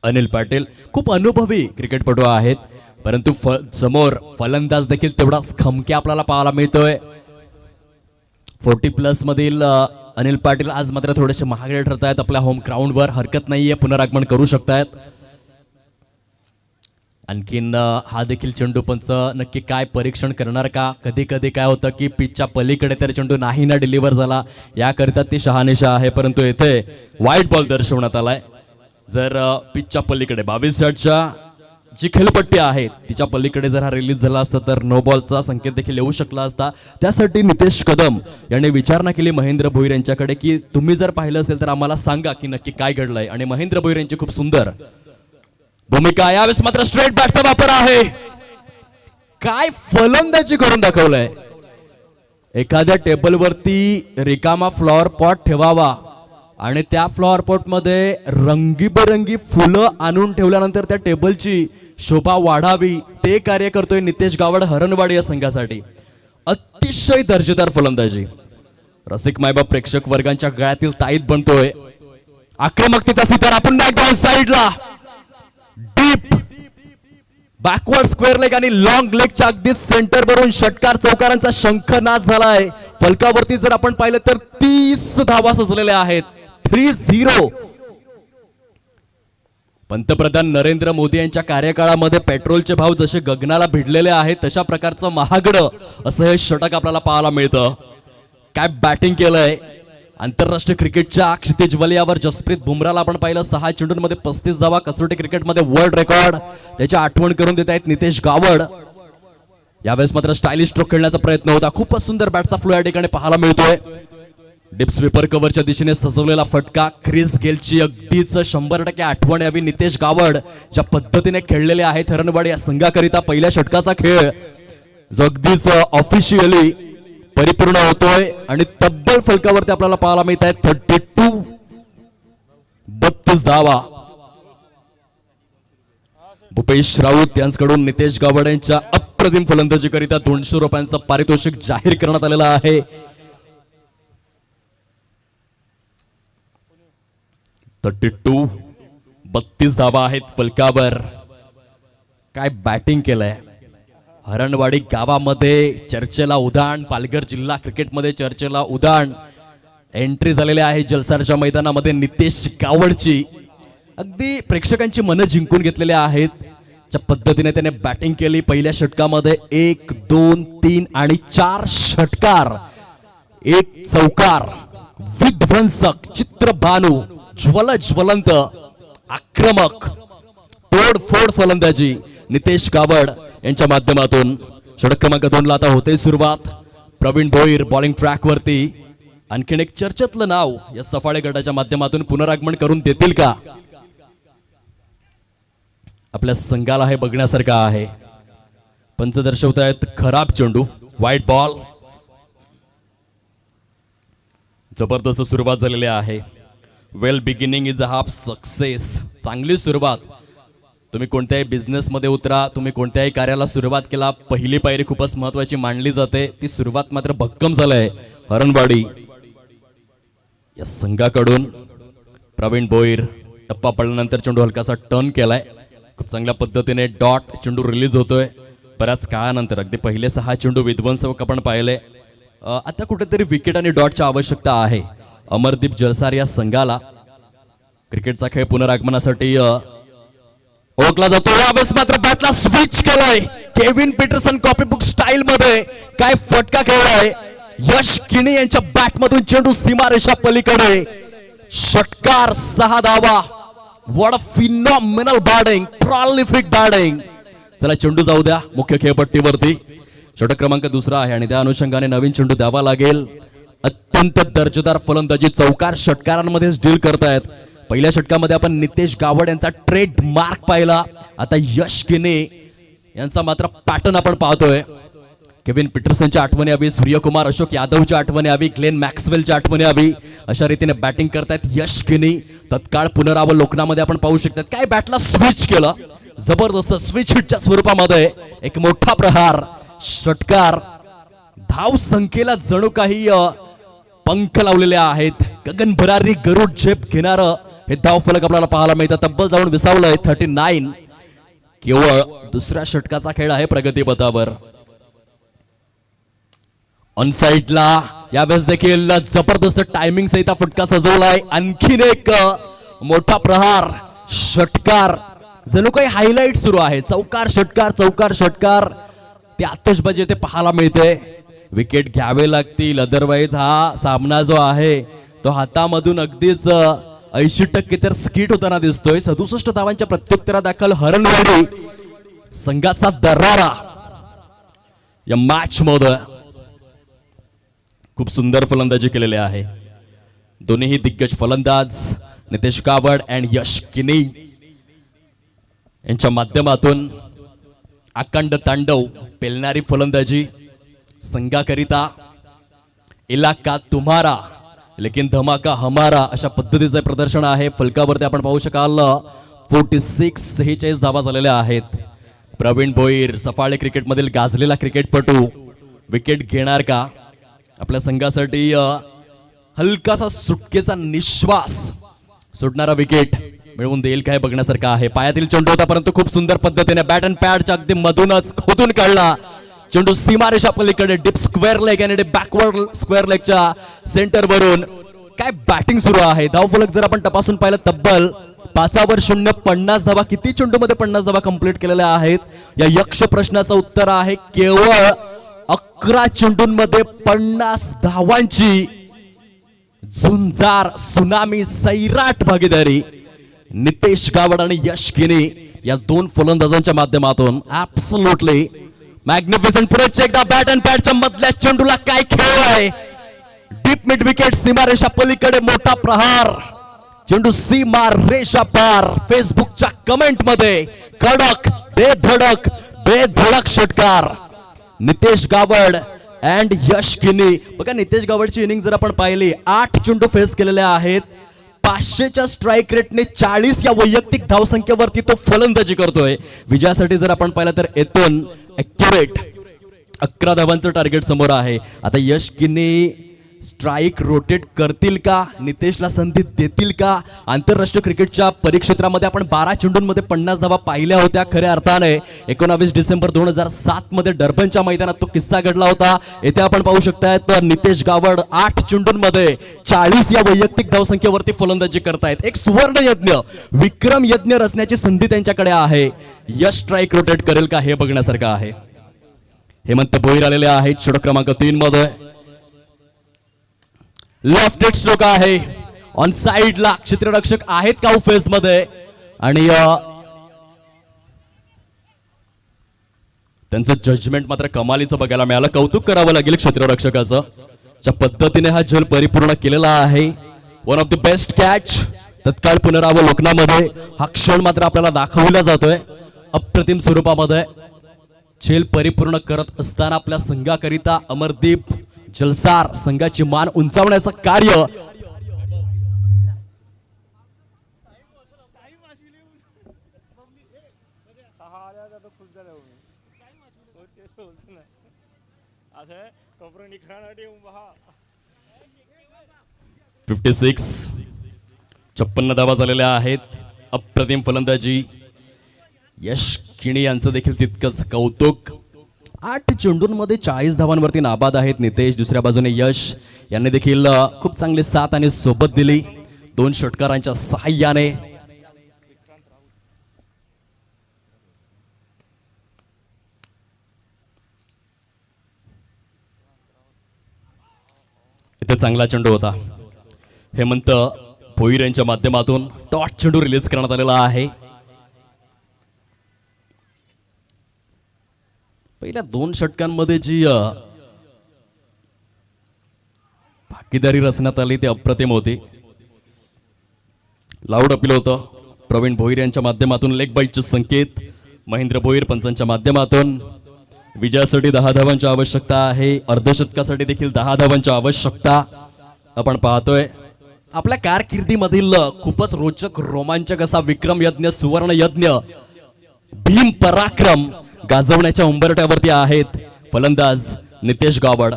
अनिल पाटील खूप अनुभवी क्रिकेटपटू आहेत, परंतु समोर फलंदाज देखील तेवढाच खमके आपल्याला पाहायला मिळतोय. 40+ मधील अनिल पाटील आज मात्र थोडेसे महागडे ठरत आहेत. आपल्या होम ग्राउंडवर हरकत नाहीये, पुनरागमन करू शकतायत. आणखीन हा देखील चेंडू पंच नक्की काय परीक्षण करणार का. कधी कधी काय होतं की पिचच्या पलीकडे तर चेंडू नाही ना डिलिव्हर झाला याकरिता ती शहानिशा आहे, परंतु येथे व्हाईट बॉल दर्शवण्यात आलाय. जर पिचच्या पलीकडे 22 यार्डच्या जी खेळपट्टी आहे तिच्या पलीकडे जर हा रिलीज झाला असता तर नो बॉलचा संकेत देखील येऊ शकला असता. त्यासाठी नितेश कदम यांनी विचारणा केली महेंद्र भोईर यांच्याकडे की तुम्ही जर पाहिलं असेल तर आम्हाला सांगा की नक्की काय घडलंय. आणि महेंद्र भोईर यांची खूप सुंदर भूमिका. यावेळेस मात्र स्ट्रेट बॅटचा वापर आहे. काय फलंदाजी करून दाखवलंय. एखाद्या टेबलवरती रिकामा फ्लॉवर पॉट ठेवावा आणि त्या फ्लॉवर पॉट मध्ये रंगीबेरंगी फुलं आणून ठेवल्यानंतर त्या टेबलची शोभा वाढावी, ते कार्य करतोय नितेश गावड हरणवाडी या संघासाठी. अतिशय दर्जेदार फलंदाजी. रसिक मायबाप प्रेक्षक वर्गांच्या गळ्यातील ताईत बनतोय. आक्रमकतेचा सितारा पुन्हा एकदा साईडला. डीप बॅकवर्ड स्क्वेअर लेग आणि लॉंग लेगच्या अगदीच सेंटर वरून षटकार चौकारांचा शंखनाद झालाय. फलकावरती जर आपण पाहिलं तर 30 धावा सजलेल्या आहेत. 3-0. पंतप्रधान नरेंद्र मोदी यांच्या कार्यकाळामध्ये पेट्रोलचे भाव जसे गगनाला भिडलेले आहेत तशा प्रकारचं महागडं असं हे षटक आपल्याला पाहायला मिळतं. काय बॅटिंग केलंय. आंतरराष्ट्रीय क्रिकेटच्या क्षितिज वलयावर जसप्रीत बुमराला आपण पाहिलं 6 चेंडूंमध्ये 35 धावा. कसोटी क्रिकेटमध्ये वर्ल्ड रेकॉर्ड त्याची आठवण करून देत आहेत नितेश गावड. यावेळेस मात्र स्टायलिश स्ट्रोक खेळण्याचा प्रयत्न होता. खूपच सुंदर बॅटचा फ्लो या ठिकाणी पाहायला मिळतोय. डिप स्वीपर कव्हरच्या दिशेने सजवलेला फटका. क्रिस गेलची अगदीच 100% आठवण यावी. नितेश गावड ज्या पद्धतीने खेळलेले आहेत हरणवाडी या संघाकरिता पहिल्या षटकाचा खेळ जो अगदीच ऑफिशियली परिपूर्ण होतोय आणि तब्बल फलकावरती आपल्याला पाहायला मिळत आहे 32 धावा. भूपेश राऊत यांच्याकडून नितेश गावड यांच्या अप्रतिम फलंदाजीकरिता 200 रुपयांचं पारितोषिक जाहीर करण्यात आलेलं आहे. 32 धावा आहेत फलकावर. काय बॅटिंग केलंय. हरणवाडी गावामध्ये चर्चेला उधाण. पालघर जिल्हा क्रिकेटमध्ये चर्चेला उधाण. एंट्री झालेली आहे जलसारच्या मैदानामध्ये नितेश गावडची. अगदी प्रेक्षकांची मनं जिंकून घेतलेली आहेत. ज्या पद्धतीने त्याने बॅटिंग केली पहिल्या षटकामध्ये 1, 2, 3 आणि 4 षटकार, 1 चौकार, विध्वंसक, चित्रभानू, ज्वलंत, आक्रमक, तोडफोड फलंदाजी नितेश गावड यांच्या माध्यमातून. षटक क्रमांक 2 ला आता होते सुरुवात. प्रवीण भोईर बॉलिंग ट्रॅक वरती. आणखीन एक चर्चेतलं नाव या सफाळे गटाच्या माध्यमातून पुनरागमन करून देतील का? आपल्या संघाला हे बघण्यासारखं आहे. पंच दर्शवतायत खराब चेंडू, वाईट बॉल. जबरदस्त सुरुवात झालेली आहे. Well beginning is a half success. चांगली सुरुवात. तुम्ही कोणत्याही बिझनेसमध्ये उतरा, तुम्ही कोणत्याही कार्याला सुरुवात केला, पहिली पायरी खूपच महत्वाची मानली जाते. ती सुरुवात मात्र भक्कम झालंय. हरणवाडी या संघाकडून प्रवीण भोईर. टप्पा पडल्यानंतर चेंडू हलकासा टर्न केलाय. खूप चांगल्या पद्धतीने डॉट चेंडू रिलीज होतोय. बऱ्याच काळानंतर अगदी पहिले 6 चेंडू विध्वंसक आपण पाहिले. आता कुठेतरी विकेट आणि डॉटची आवश्यकता आहे अमरदीप जलसार या संघाला. क्रिकेटचा खेळ पुनरागमनासाठी ओळखला जातो. यावेळेस मात्र बॅटला स्विच केलाय केविन पीटरसन कॉपीबुक स्टाईल मध्ये. काय फटका खेळलाय यश किनी यांच्या बॅट मधून. चेंडू सीमारेषा पलीकडे. षटकार, 6 धावा. What a phenomenal batting, prolific batting. चला चेंडू जाऊ द्या मुख्य खेळपट्टीवरती. षटक क्रमांक 2 आहे आणि त्या अनुषंगाने नवीन चेंडू द्यावा लागेल. अत्यंत दर्जेदार फलंदाजी चौकार षटकारांमध्येच डील करतायत. पहिल्या षटकामध्ये आपण नितेश गावड यांचा ट्रेड मार्क पाहिला. आता यश किने यांचा मात्र पॅटर्न आपण पाहतोय. केविन पीटरसनच्या आठवणी हवी, सूर्यकुमार अशोक यादवच्या आठवणी हवी, ग्लेन मॅक्सवेलच्या आठवणी हवी. अशा रीतीने बॅटिंग करतायत यश किनी. तत्काळ पुनरावलोकनामध्ये आपण पाहू शकतात काय बॅटला स्विच केलं. जबरदस्त स्विच हिटच्या स्वरूपामध्ये एक मोठा प्रहार. षटकार. धाव संख्येला जणू काही पंख लावलेले आहेत. गगन भरारी गरुड झेप घेणार हे धाव फलक आपल्याला पाहायला मिळतं. तब्बल जाऊन विसावलंय 39. केवळ दुसऱ्या षटकाचा खेळ आहे प्रगतीपथावर. ऑन साइडला यावेळेस देखील जबरदस्त टायमिंग सहित फटका सजवलाय. आणखीन एक मोठा प्रहार. षटकार. जणू काही हायलाइट सुरू आहे. चौकार षटकार, चौकार षटकार. ते आतषबाजी ते पाहायला मिळते. विकेट घ्यावे लागतील, अदरवाईज हा सामना जो आहे तो हातामधून अगदीच 80% तर स्किट होताना दिसतोय. 67 धावांच्या प्रत्युत्तरादाखल हरणवाडी संघाचा दरारा या मॅच मध्ये. खूप सुंदर फलंदाजी केलेली आहे. दोन्ही दिग्गज फलंदाज नितेश गावड आणि यश किनी यांच्या माध्यमातून अखंड तांडव पेलणारी फलंदाजी संघाकरिता. इलाका तुम्हारा लेकिन धमाका हमारा अशा पद्धतीचं प्रदर्शन आहे. फलकावरती आपण पाहू शकाल 46 धावा झालेल्या आहेत. प्रवीण भोईर सफाळे क्रिकेटमधील गाजलेला क्रिकेटपटू विकेट घेणार का? आपल्या संघासाठी हलकासा सुटकेचा निश्वास सुटणारा विकेट मिळवून देईल काय बघण्यासारखं आहे. पायातील चेंडू होता परंतु खूप सुंदर पद्धतीने बॅट अँड पॅडच्या अगदी मधूनच खोदून काढला. चेंडू सीमारेषा पलीकडे डीप स्क्वेअर लेग आणि बॅकवर्ड स्क्वेअर लेगच्या सेंटर वरून. काय बॅटिंग सुरू आहे. धावफलक जर आपण तपासून पाहिलं तब्बल 5 0 50 धावा. किती चेंडू मध्ये 50 धावा कंप्लीट केलेल्या आहेत या यक्ष प्रश्नाचं उत्तर आहे केवळ 11 चेंडूंमध्ये 50 धावांची झुंजार सुनामी सैराट भागीदारी नितेश गावड आणि यश किनी या 2 फलंदाजांच्या माध्यमातून. Absolutely magnificent. पुढे एकदा बॅट अँड पॅडच्या मधल्या चेंडूला काय खेळ आहे. डीप मिड विकेट सीमारेषा पलीकडे मोठा प्रहार. चेंडू सीमा रेषा पार. फेसबुकच्या कमेंट मध्ये कडक बेधडक षटकार. नितेश गावड अँड यश किनी. बघा नितेश गावडची इनिंग जर आपण पाहिली 8 चेंडू फेस केलेले आहेत. 500च्या स्ट्राईक रेटने 40 या वैयक्तिक धावसंख्येवरती तो फलंदाजी करतोय. विजयासाठी जर आपण पाहिलं तर येथून ॲक्युरेट 11 धावांचं टार्गेट समोर आहे. आता यश किनी स्ट्राईक रोटेट करतील का, नितेशला संधी देतील का? आंतरराष्ट्रीय क्रिकेटच्या परिक्षेत्रामध्ये आपण 12 चेंडूंमध्ये 50 धावा पाहिल्या होत्या. खऱ्या अर्थाने 19 डिसेंबर 2007 मध्ये डर्बनच्या मैदानात तो किस्सा घडला होता. येथे आपण पाहू शकतायत नितेश गावड 8 चेंडूंमध्ये 40 या वैयक्तिक धावसंख्येवरती फलंदाजी करतायत. एक सुवर्ण यज्ञ, विक्रम यज्ञ रचण्याची संधी त्यांच्याकडे आहे. यश स्ट्राईक रोटेट करेल का हे बघण्यासारखं आहे. हेमंत भोईर आलेले आहेत षटक क्रमांक 3 मध्ये. लेफ्ट स्ट्रोक आहे ऑन साइडला. क्षेत्ररक्षक आहेत का फेस मध्ये आणि त्यांचं जजमेंट मात्र कमालीचं बघायला मिळालं. कौतुक करावं लागेल क्षेत्ररक्षकाचं, ज्या पद्धतीने हा झेल परिपूर्ण केलेला आहे. One of the best catch. तत्काळ पुनरावलोकनामध्ये हा क्षण मात्र आपल्याला दाखवला जातोय अप्रतिम स्वरूपामध्ये. झेल परिपूर्ण करत असताना आपल्या संघाकरिता अमरदीप जलसार संघाची मान उंचावण्याचं कार्य (56) 56 धावा झालेल्या आहेत. अप्रतिम फलंदाजी. यश किणी यांचं देखील तितकंच कौतुक. 8 चेंडूंमध्ये 40 धावांवरती नाबाद आहेत नितेश. दुसऱ्या बाजूने यश यांनी देखील खूप चांगली साथ आणि सोबत दिली 2 षटकारांच्या सहाय्याने. इथे चांगला चेंडू होता. हेमंत भोईर यांच्या माध्यमातून डॉट चेंडू रिलीज करण्यात आलेला आहे. पहिल्या 2 षटकांमध्ये जी भागीदारी रचण्यात आली ती अप्रतिम होती. लाऊड अपील होतं प्रवीण भोईर यांच्या माध्यमातून. लेग बाईटचे संकेत महेंद्र भोईर पंचांच्या माध्यमातून. विजयासाठी 10 धावांची आवश्यकता आहे. अर्धशतकासाठी देखील 10 धावांची आवश्यकता आपण पाहतोय. आपल्या कारकिर्दीमधील खूपच रोचक रोमांचक असा विक्रम यज्ञ, सुवर्ण यज्ञ, भीम पराक्रम गाजवण्याच्या उंबरठ्यावरती आहेत फलंदाज नितेश गावड.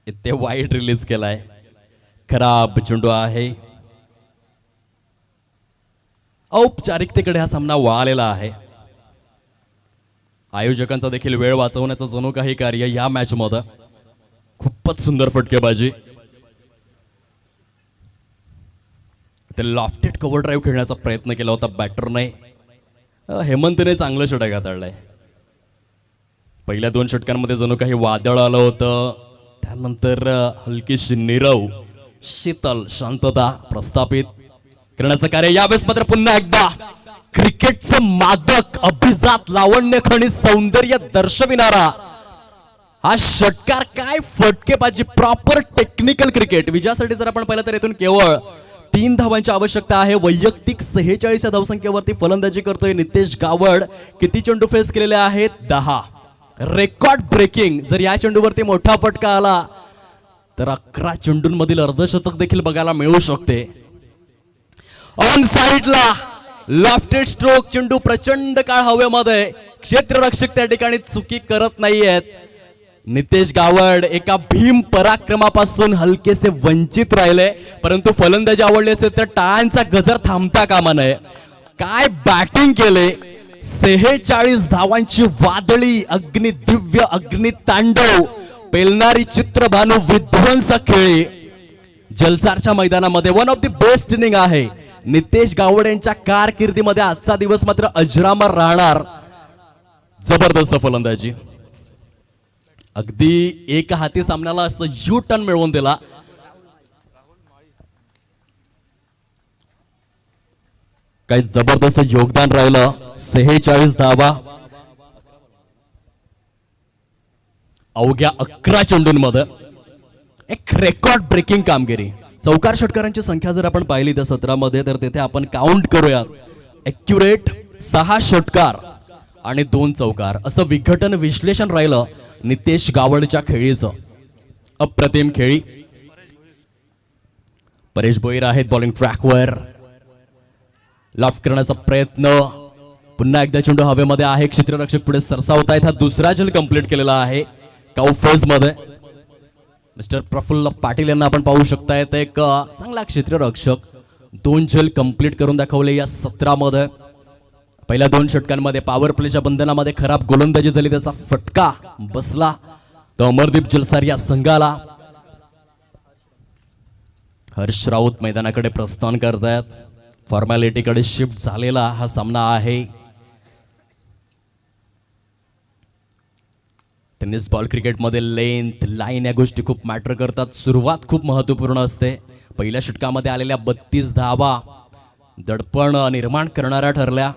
इथे वाईट रिलीज केलाय. खराब चेंडू आहे. औपचारिकतेकडे हा सामना वळालेला आहे. आयोजकांचा देखील वेळ वाचवण्याचं जणू काही कार्य या मॅच मध्ये. खूपच सुंदर फटकेबाजी. ते लॉफ्टेड कव्हर ड्राईव्ह खेळण्याचा प्रयत्न केला होता बॅटरने. हेमंतने चांगलं षटक हाताळलंय. पहिल्या 2 षटकांमध्ये जणू काही वादळ आलं होतं. त्यानंतर हलकीशी नीरव, शीतल शांतता प्रस्थापित करण्याचं कार्य यावेळेस मात्र पुन्हा एकदा क्रिकेटचं मादक, अभिजात, लावण्य खणी सौंदर्य दर्शविणारा हा षटकार. काय फटकेबाजी, प्रॉपर टेक्निकल क्रिकेट. विजयासाठी जर आपण पाहिलं तर इथून केवळ 3 धावांची आवश्यकता आहे. वैयक्तिक 46 या धावसंख्येवरती फलंदाजी करतोय नितेश गावड. किती चेंडू फेस केलेले आहेत? 10. Record breaking. जर या चेंडूवरती मोठा फटका आला तर 11 चेंडूंमधील अर्धशतक देखील बघायला मिळू शकते. ऑन साइडला लॉफ्टेड स्ट्रोक. चेंडू प्रचंड काळ हवेमध्ये. क्षेत्ररक्षक त्या ठिकाणी चुकी करत नाहीयेत. नितेश गावड एका भीम पराक्रमापासून हलकेसे वंचित राहिले. परंतु फलंदाजी आवडली असेल तर टाळ्यांचा गजर थांबता कामा नये. काय बॅटिंग केले. 46 धावांची वादळी, अग्नि दिव्य, अग्नि तांडव पेलणारी चित्रभानू विध्वंस खेळी जलसारच्या मैदानामध्ये. One of the best inning आहे नितेश गावड यांच्या कारकिर्दीमध्ये. आजचा दिवस मात्र अजरामर राहणार. जबरदस्त फलंदाजी. अगदी एक हाती सामन्याला असं यू टर्न मिळवून दिला. काही जबरदस्त योगदान राहिलं. 46 धावा अवघ्या 11 चेंडूंमध्ये. एक रेकॉर्ड ब्रेकिंग कामगिरी. चौकार षटकारांची संख्या जर आपण पाहिली त्या सत्रामध्ये तर तिथे आपण काउंट करूयात. ॲक्युरेट 6 षटकार आणि 2 चौकार असं विघटन विश्लेषण राहिलं नितेश गावडच्या खेळीचं. अप्रतिम खेळी. परेश भोईर आहेत बॉलिंग ट्रॅकवर. लाफ करण्याचा प्रयत्न. पुन्हा एकदा चेंडू हवेमध्ये आहे. क्षेत्ररक्षक पुढे सरसावत आहेत. हा दुसरा झेल कंप्लीट केलेला आहे काऊ फेज मध्ये मिस्टर प्रफुल्ल पाटील यांना आपण पाहू शकताय. ते एक चांगला क्षेत्ररक्षक, 2 झेल कंप्लीट करून दाखवले या सत्रामध्ये. पहिल्या 2 षटकांमध्ये पॉवर प्लेच्या बंधनामध्ये खराब गोलंदाजी झाली, त्याचा फटका बसला तो अमरदीप जलसार या संघाला. हर्ष राऊत मैदानाकडे प्रस्थान करतायत. फॉर्मॅलिटीकडे शिफ्ट झालेला हा सामना आहे. टेनिस बॉल क्रिकेटमध्ये लेंथ, लाईन या गोष्टी खूप मॅटर करतात. सुरुवात खूप महत्त्वपूर्ण असते. पहिल्या षटकामध्ये आलेल्या 32 धावा दडपण निर्माण करणाऱ्या ठरल्या.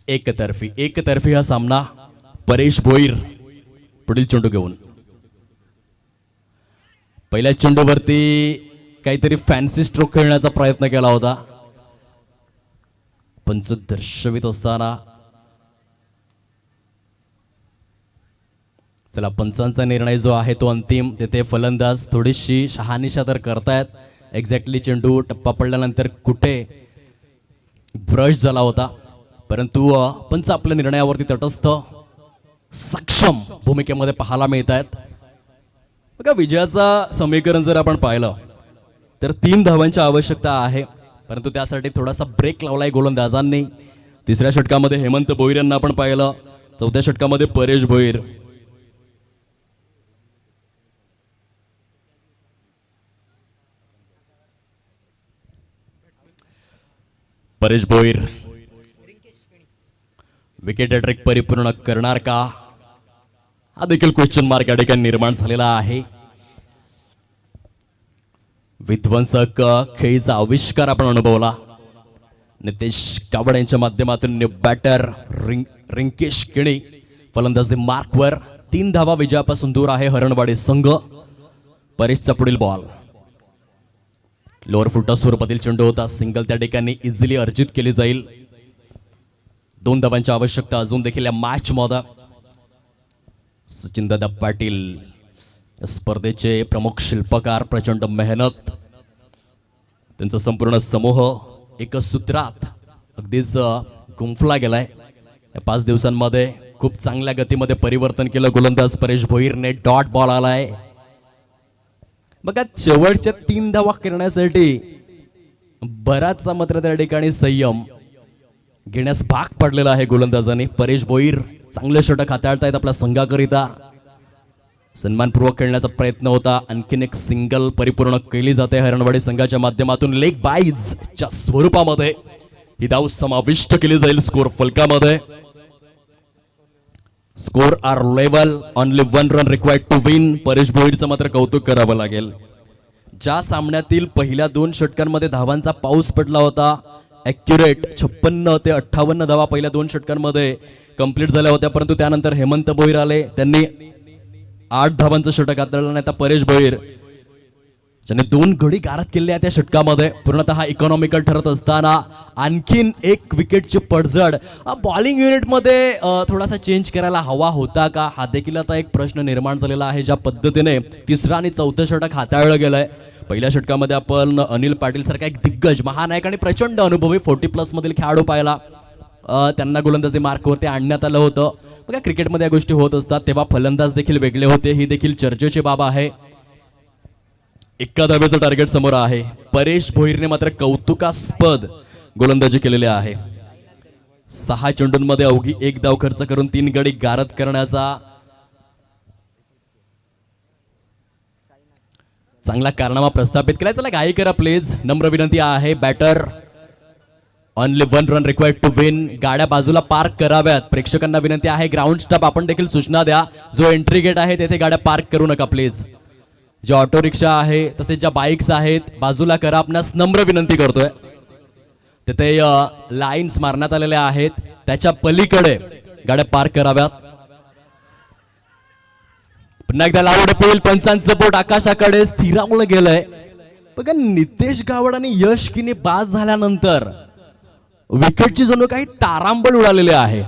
एकतर्फी हा सामना. परेश भोईर पुढील चेंडू घेऊन. पहिल्या चेंडूवरती काहीतरी फॅन्सी स्ट्रोक खेळण्याचा प्रयत्न केला होता. पंच दर्शवित असताना चला, पंचांचा निर्णय जो आहे तो अंतिम. तेथे फलंदाज थोडीशी शहानिशा तर करतायत. एक्झॅक्टली चेंडू टप्पा पडल्यानंतर कुठे ब्रश झाला होता, परंतु पंच आपल्या निर्णयावरती तटस्थ सक्षम भूमिकेमध्ये पाहायला मिळत आहेत. बघा, विजयाचा समीकरण जर आपण पाहिलं तर 3 धावांची आवश्यकता आहे, परंतु त्यासाठी थोडासा ब्रेक लावलाय गोलंदाजांनी. 3ऱ्या षटकामध्ये हेमंत भोईर यांना आपण पाहिलं. 4थ्या षटकामध्ये परेश भोईर. परेश भोईर विकेट हॅट्रिक परिपूर्ण करणार का, हा देखील क्वेश्चन मार्क या ठिकाणी निर्माण झालेला आहे. विध्वंसक खेळीचा आविष्कार आपण अनुभवला. नितेश कावड यांच्या माध्यमातून बॅटर रिंकेश केणी फलंदाजी मार्कवर. 3 धावा विजयापासून दूर आहे हरणवाडी संघ. परेशचा पुढील बॉल लोअर फुटा स्वरूपातील चेंडू होता. सिंगल त्या ठिकाणी इझिली अर्जित केली जाईल. 2 धावांची आवश्यकता अजून देखील या मॅच मध्ये. सचिनदादा पाटील स्पर्धेचे प्रमुख शिल्पकार, प्रचंड मेहनत, त्यांचा संपूर्ण समूह एका सूत्रात अगदीच गुंफला गेलाय. या 5 दिवसांमध्ये खूप चांगल्या गतीमध्ये परिवर्तन केलं गोलंदाज परेश भोईरने. डॉट बॉल आलाय. बघा, शेवटच्या 3 धावा करण्यासाठी बराचसा मात्र त्या ठिकाणी संयम घेण्यास भाग पडलेला आहे गोलंदाजांनी. परेश भोईर चांगले षटक हाताळतायत आपल्या संघाकरिता. सन्मानपूर्वक खेळण्याचा प्रयत्न होता. आणखीन एक सिंगल परिपूर्ण केली जाते हरणवाडी संघाच्या माध्यमातून. लेग बाईजच्या स्वरूपामध्ये ही धाव समाविष्ट केली जाईल स्कोर फलकामध्ये. Score are level, only 1 run required to win. Paresh भोईरचं मात्र कौतुक करावं लागेल. ज्या सामन्यातील पहिल्या 2 षटकांमध्ये धावांचा पाऊस पडला होता, ॲक्युरेट 56 ते 58 धावा पहिल्या 2 षटकांमध्ये कंप्लीट झाल्या होत्या, परंतु त्यानंतर हेमंत भोईर आले. त्यांनी 8 धावांचं षटक हाताळलं. आणि आता परेश भोईर ज्याने 2 गडी गारद केल्या त्या षटकामध्ये पूर्णतः इकॉनॉमिकल ठरत असताना आणखीन 1 विकेटची पडझड. बॉलिंग युनिटमध्ये थोडासा चेंज करायला हवा होता का, हा देखील आता एक प्रश्न निर्माण झालेला आहे. ज्या पद्धतीने 3रं आणि 4थं षटक हाताळलं गेलंय. पहिल्या षटकामध्ये आपण अनिल पाटील सारखा एक दिग्गज महानायक आणि प्रचंड अनुभवी 40+ मधील खेळाडू पाहिला. त्यांना गोलंदाजी मार्कवरती आणण्यात आलं होतं. बघा, क्रिकेटमध्ये या गोष्टी होत असतात. तेव्हा फलंदाज देखील वेगळे होते. ही देखील चर्चेची बाब आहे. 1 धावेचं टार्गेट समोर आहे. परेश भोईरने मात्र कौतुकास्पद गोलंदाजी केलेली आहे. 6 चेंडूंमध्ये अवघी 1 धाव खर्च करून 3 गडी गारद करण्याचा चांगला कारनामा प्रस्थापित केलाय. चला, घाई करा प्लीज, नम्र विनंती आहे. Batter only 1 run required to win. गाड्या बाजूला पार्क कराव्यात. प्रेक्षकांना विनंती आहे. ग्राउंड स्टाफ आपण देखील सूचना द्या. जो एंट्री गेट आहे तेथे गाड्या पार्क करू नका प्लीज. ज्या ऑटो रिक्षा आहे तसेच ज्या बाईक्स आहेत बाजूला करा. आपणास नम्र विनंती करतोय. तिथे लाईन्स मारण्यात आलेल्या आहेत, त्याच्या पलीकडे गाड्या पार्क कराव्यात. पुन्हा एकदा लावड पेल. पंचांचं बोट आकाशाकडे स्थिरावलं गेलंय. बघा, नितेश गावड आणि यश किनी बाद झाल्यानंतर विकेटची जणू काही तारांबळ उडालेले आहे.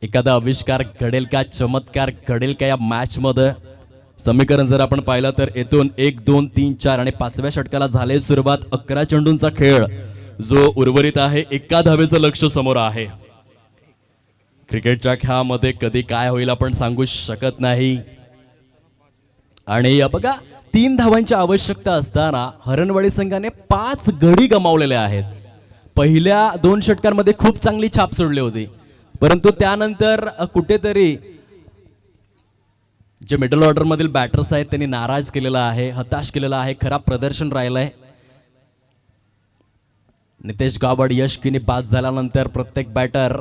एखादा आविष्कार घडेल का, चमत्कार घडेल का या मॅच मध्ये. समीकरण जर आपण पाहिलं तर येथून 1, 2, 3, 4 आणि 5व्या षटकाला झाले सुरुवात. 11 चेंडूंचा खेळ. जो उर्वरित आहे. एका धावेचं लक्ष समोर आहे. क्रिकेटच्या खेळामध्ये कधी काय होईल आपण सांगू शकत नाही. आणि बघा 3 धावांची आवश्यकता असताना हरणवाडी संघाने 5 गडी गमावलेले आहेत. पहिल्या 2 षटकांमध्ये खूप चांगली छाप सोडली होती, परंतु त्यानंतर कुठेतरी जे मिडल ऑर्डर मधील बॅटर्स आहेत त्यांनी नाराज केलेला आहे, हताश केलेला आहे. खराब प्रदर्शन राहिलंय. नितेश गावड यश किनी बाद झाल्यानंतर प्रत्येक बॅटर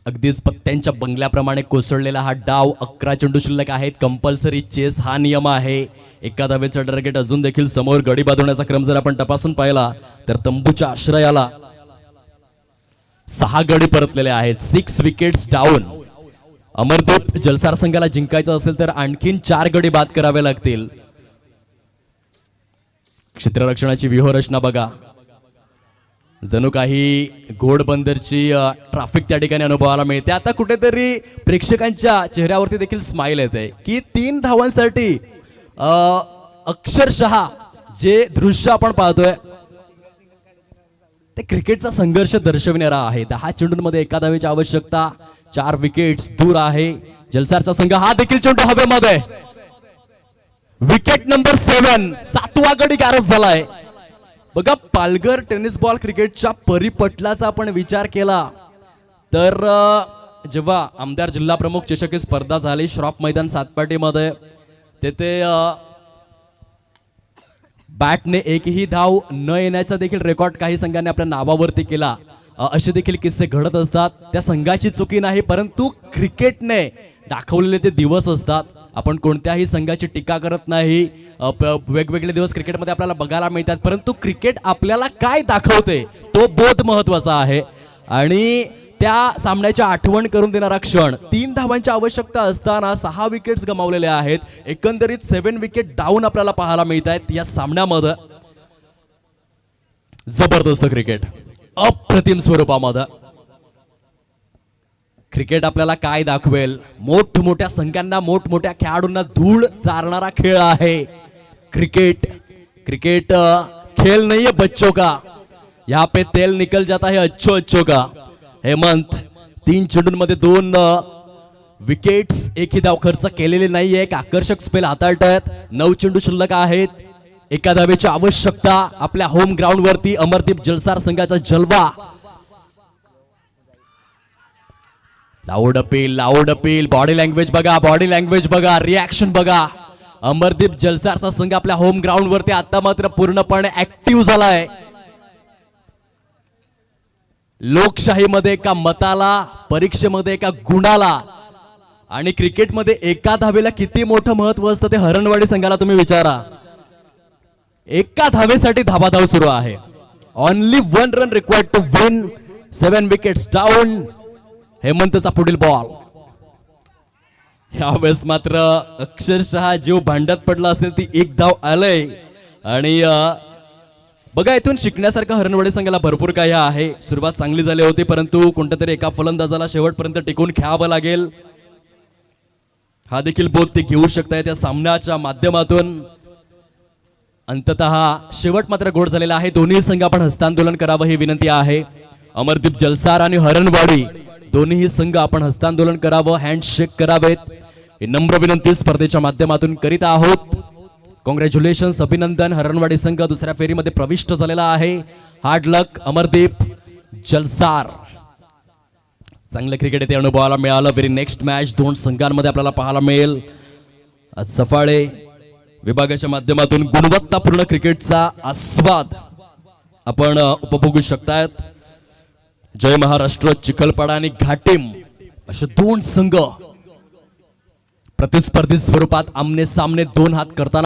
अगदीच पत्त्यांच्या बंगल्याप्रमाणे कोसळलेला हा डाव. 11 चेंडू शिल्लक आहेत. कंपल्सरी चेस हा नियम आहे. एका धावेचा टार्गेट अजून देखील समोर. गडी बांधण्याचा क्रम जर आपण तपासून पाहिला तर तंबूच्या आश्रयाला 6 गडी परतलेले आहेत. 6 विकेट्स डाऊन. अमरदीप जलसार संघाला जिंकायचं असेल तर आणखीन 4 गडी बाद करावे लागतील. क्षेत्ररक्षणाची व्यूहरचना बघा. जणू काही घोडबंदरची ट्रॅफिक त्या ठिकाणी अनुभवायला मिळते. आता कुठेतरी प्रेक्षकांच्या चेहऱ्यावरती देखील स्माइल येते की 3 धावांसाठी अक्षरशः जे दृश्य आपण पाहतोय ते क्रिकेटचा संघर्ष दर्शविणारा आहे. 10 चेंडूंमध्ये एका धावेची आवश्यकता. 4 विकेट्स दूर आहे जलसारचा संघ. हा देखील चेंडू हवेमध्ये. Wicket number 7. 7वा गडी गारद झालाय. बघा पालघर टेनिस बॉल क्रिकेटच्या परिपटलाचा आपण विचार केला तर जेव्हा आमदार जिल्हा प्रमुख चषक स्पर्धा झाली श्रॉफ मैदान सातपाटीमध्ये, तेथे बॅटने एकही धाव न येण्याचा देखील रेकॉर्ड काही संघांनी आपल्या नावावरती केला. असे देखील किस्से घडत असतात. त्या संघाची चुकी नाही, परंतु क्रिकेटने दाखवलेले ते दिवस असतात. आपण कोणत्याही संघाची टीका करत नाही. वेगवेगळे दिवस क्रिकेटमध्ये आपल्याला बघायला मिळतात, परंतु क्रिकेट आपल्याला काय दाखवते तो बोध महत्वाचा आहे. आणि त्या सामन्याची आठवण करून देणारा क्षण. 3 धावांची आवश्यकता असताना 6 विकेट्स गमावलेले आहेत. एकंदरीत 7 विकेट डाऊन आपल्याला पाहायला मिळत आहेत या सामन्यामध्ये. जबरदस्त क्रिकेट अप्रतिम स्वरूपामध्ये. क्रिकेट आपल्याला काय दाखवेल. मोठमोठ्या संघांना मोठमोठ्या खेळाडूंना धूळ चारणारा खेळ आहे क्रिकेट. क्रिकेट खेल नहीं है बच्चों का, यहाँ पे तेल निकल जाता है अच्छो अच्छो का. हेमंत 3 चेंडूंमध्ये 2 विकेट्स, एकही धाव खर्च केलेले नाहीये. एक आकर्षक स्पेल हाताळतायत. 9 चेंडू शिल्लक आहेत. एका धावेची आवश्यकता. आपल्या होम ग्राउंड वरती अमरदीप जलसार संघाचा जलवा. Loud appeal. बॉडी लँग्वेज बघा, बॉडी लँग्वेज बघा, रिॲक्शन बघा. अमरदीप जलसारचा संघ आपल्या होम ग्राउंड वरती आता मात्र पूर्णपणे ऍक्टिव्ह झालाय. लोकशाहीमध्ये एका मताला, परीक्षेमध्ये एका गुणाला आणि क्रिकेटमध्ये एका धावेला किती मोठं महत्व असतं ते हरणवाडी संघाला तुम्ही विचारा. एका धावेसाठी धावाधाव सुरू आहे. Only 1 run required to win. 7 wickets down. हेमंतचा पुढील बॉल. यावेळेस मात्र अक्षरशः जीव भांड्यात पडला असेल ती 1 धाव आलंय. आणि बघा इथून शिकण्यासारखं हरणवाडी संघाला भरपूर काही आहे. सुरुवात चांगली झाली होती, परंतु कोणत्या तरी एका फलंदाजाला शेवटपर्यंत टिकून खेळावं लागेल. हा देखील बोध ते घेऊ शकताय त्या सामन्याच्या माध्यमातून. अंततः शेवट मात्र गोड झालेला आहे. दोन्ही संघ आपण हस्तांदोलन करावं ही विनंती आहे. अमरदीप जलसार आणि हरणवाडी दोन्ही संघ आपण हस्तांदोलन करावं, हँडशेक करावेत ही नम्र विनंती स्पर्धेच्या माध्यमातून करीत आहोत. कॉंग्रॅच्युलेशन्स, अभिनंदन. हरणवाडी संघ दुसऱ्या फेरीमध्ये प्रविष्ट झालेला आहे. हार्ड लक अमरदीप जलसार. चांगलं क्रिकेट येथे अनुभवायला मिळालं. व्हेरी नेक्स्ट मॅच 2 संघांमध्ये आपल्याला पाहायला मिळेल. आज सफाळे विभागाच्या माध्यमातून गुणवत्तापूर्ण क्रिकेटचा आस्वाद आपण उपभोगू शकतायत. जय महाराष्ट्र, चिखलपाडा आणि घाटीम असे 2 संघ प्रतिस्पर्धी स्वरूपात आमने सामने 2 हात करताना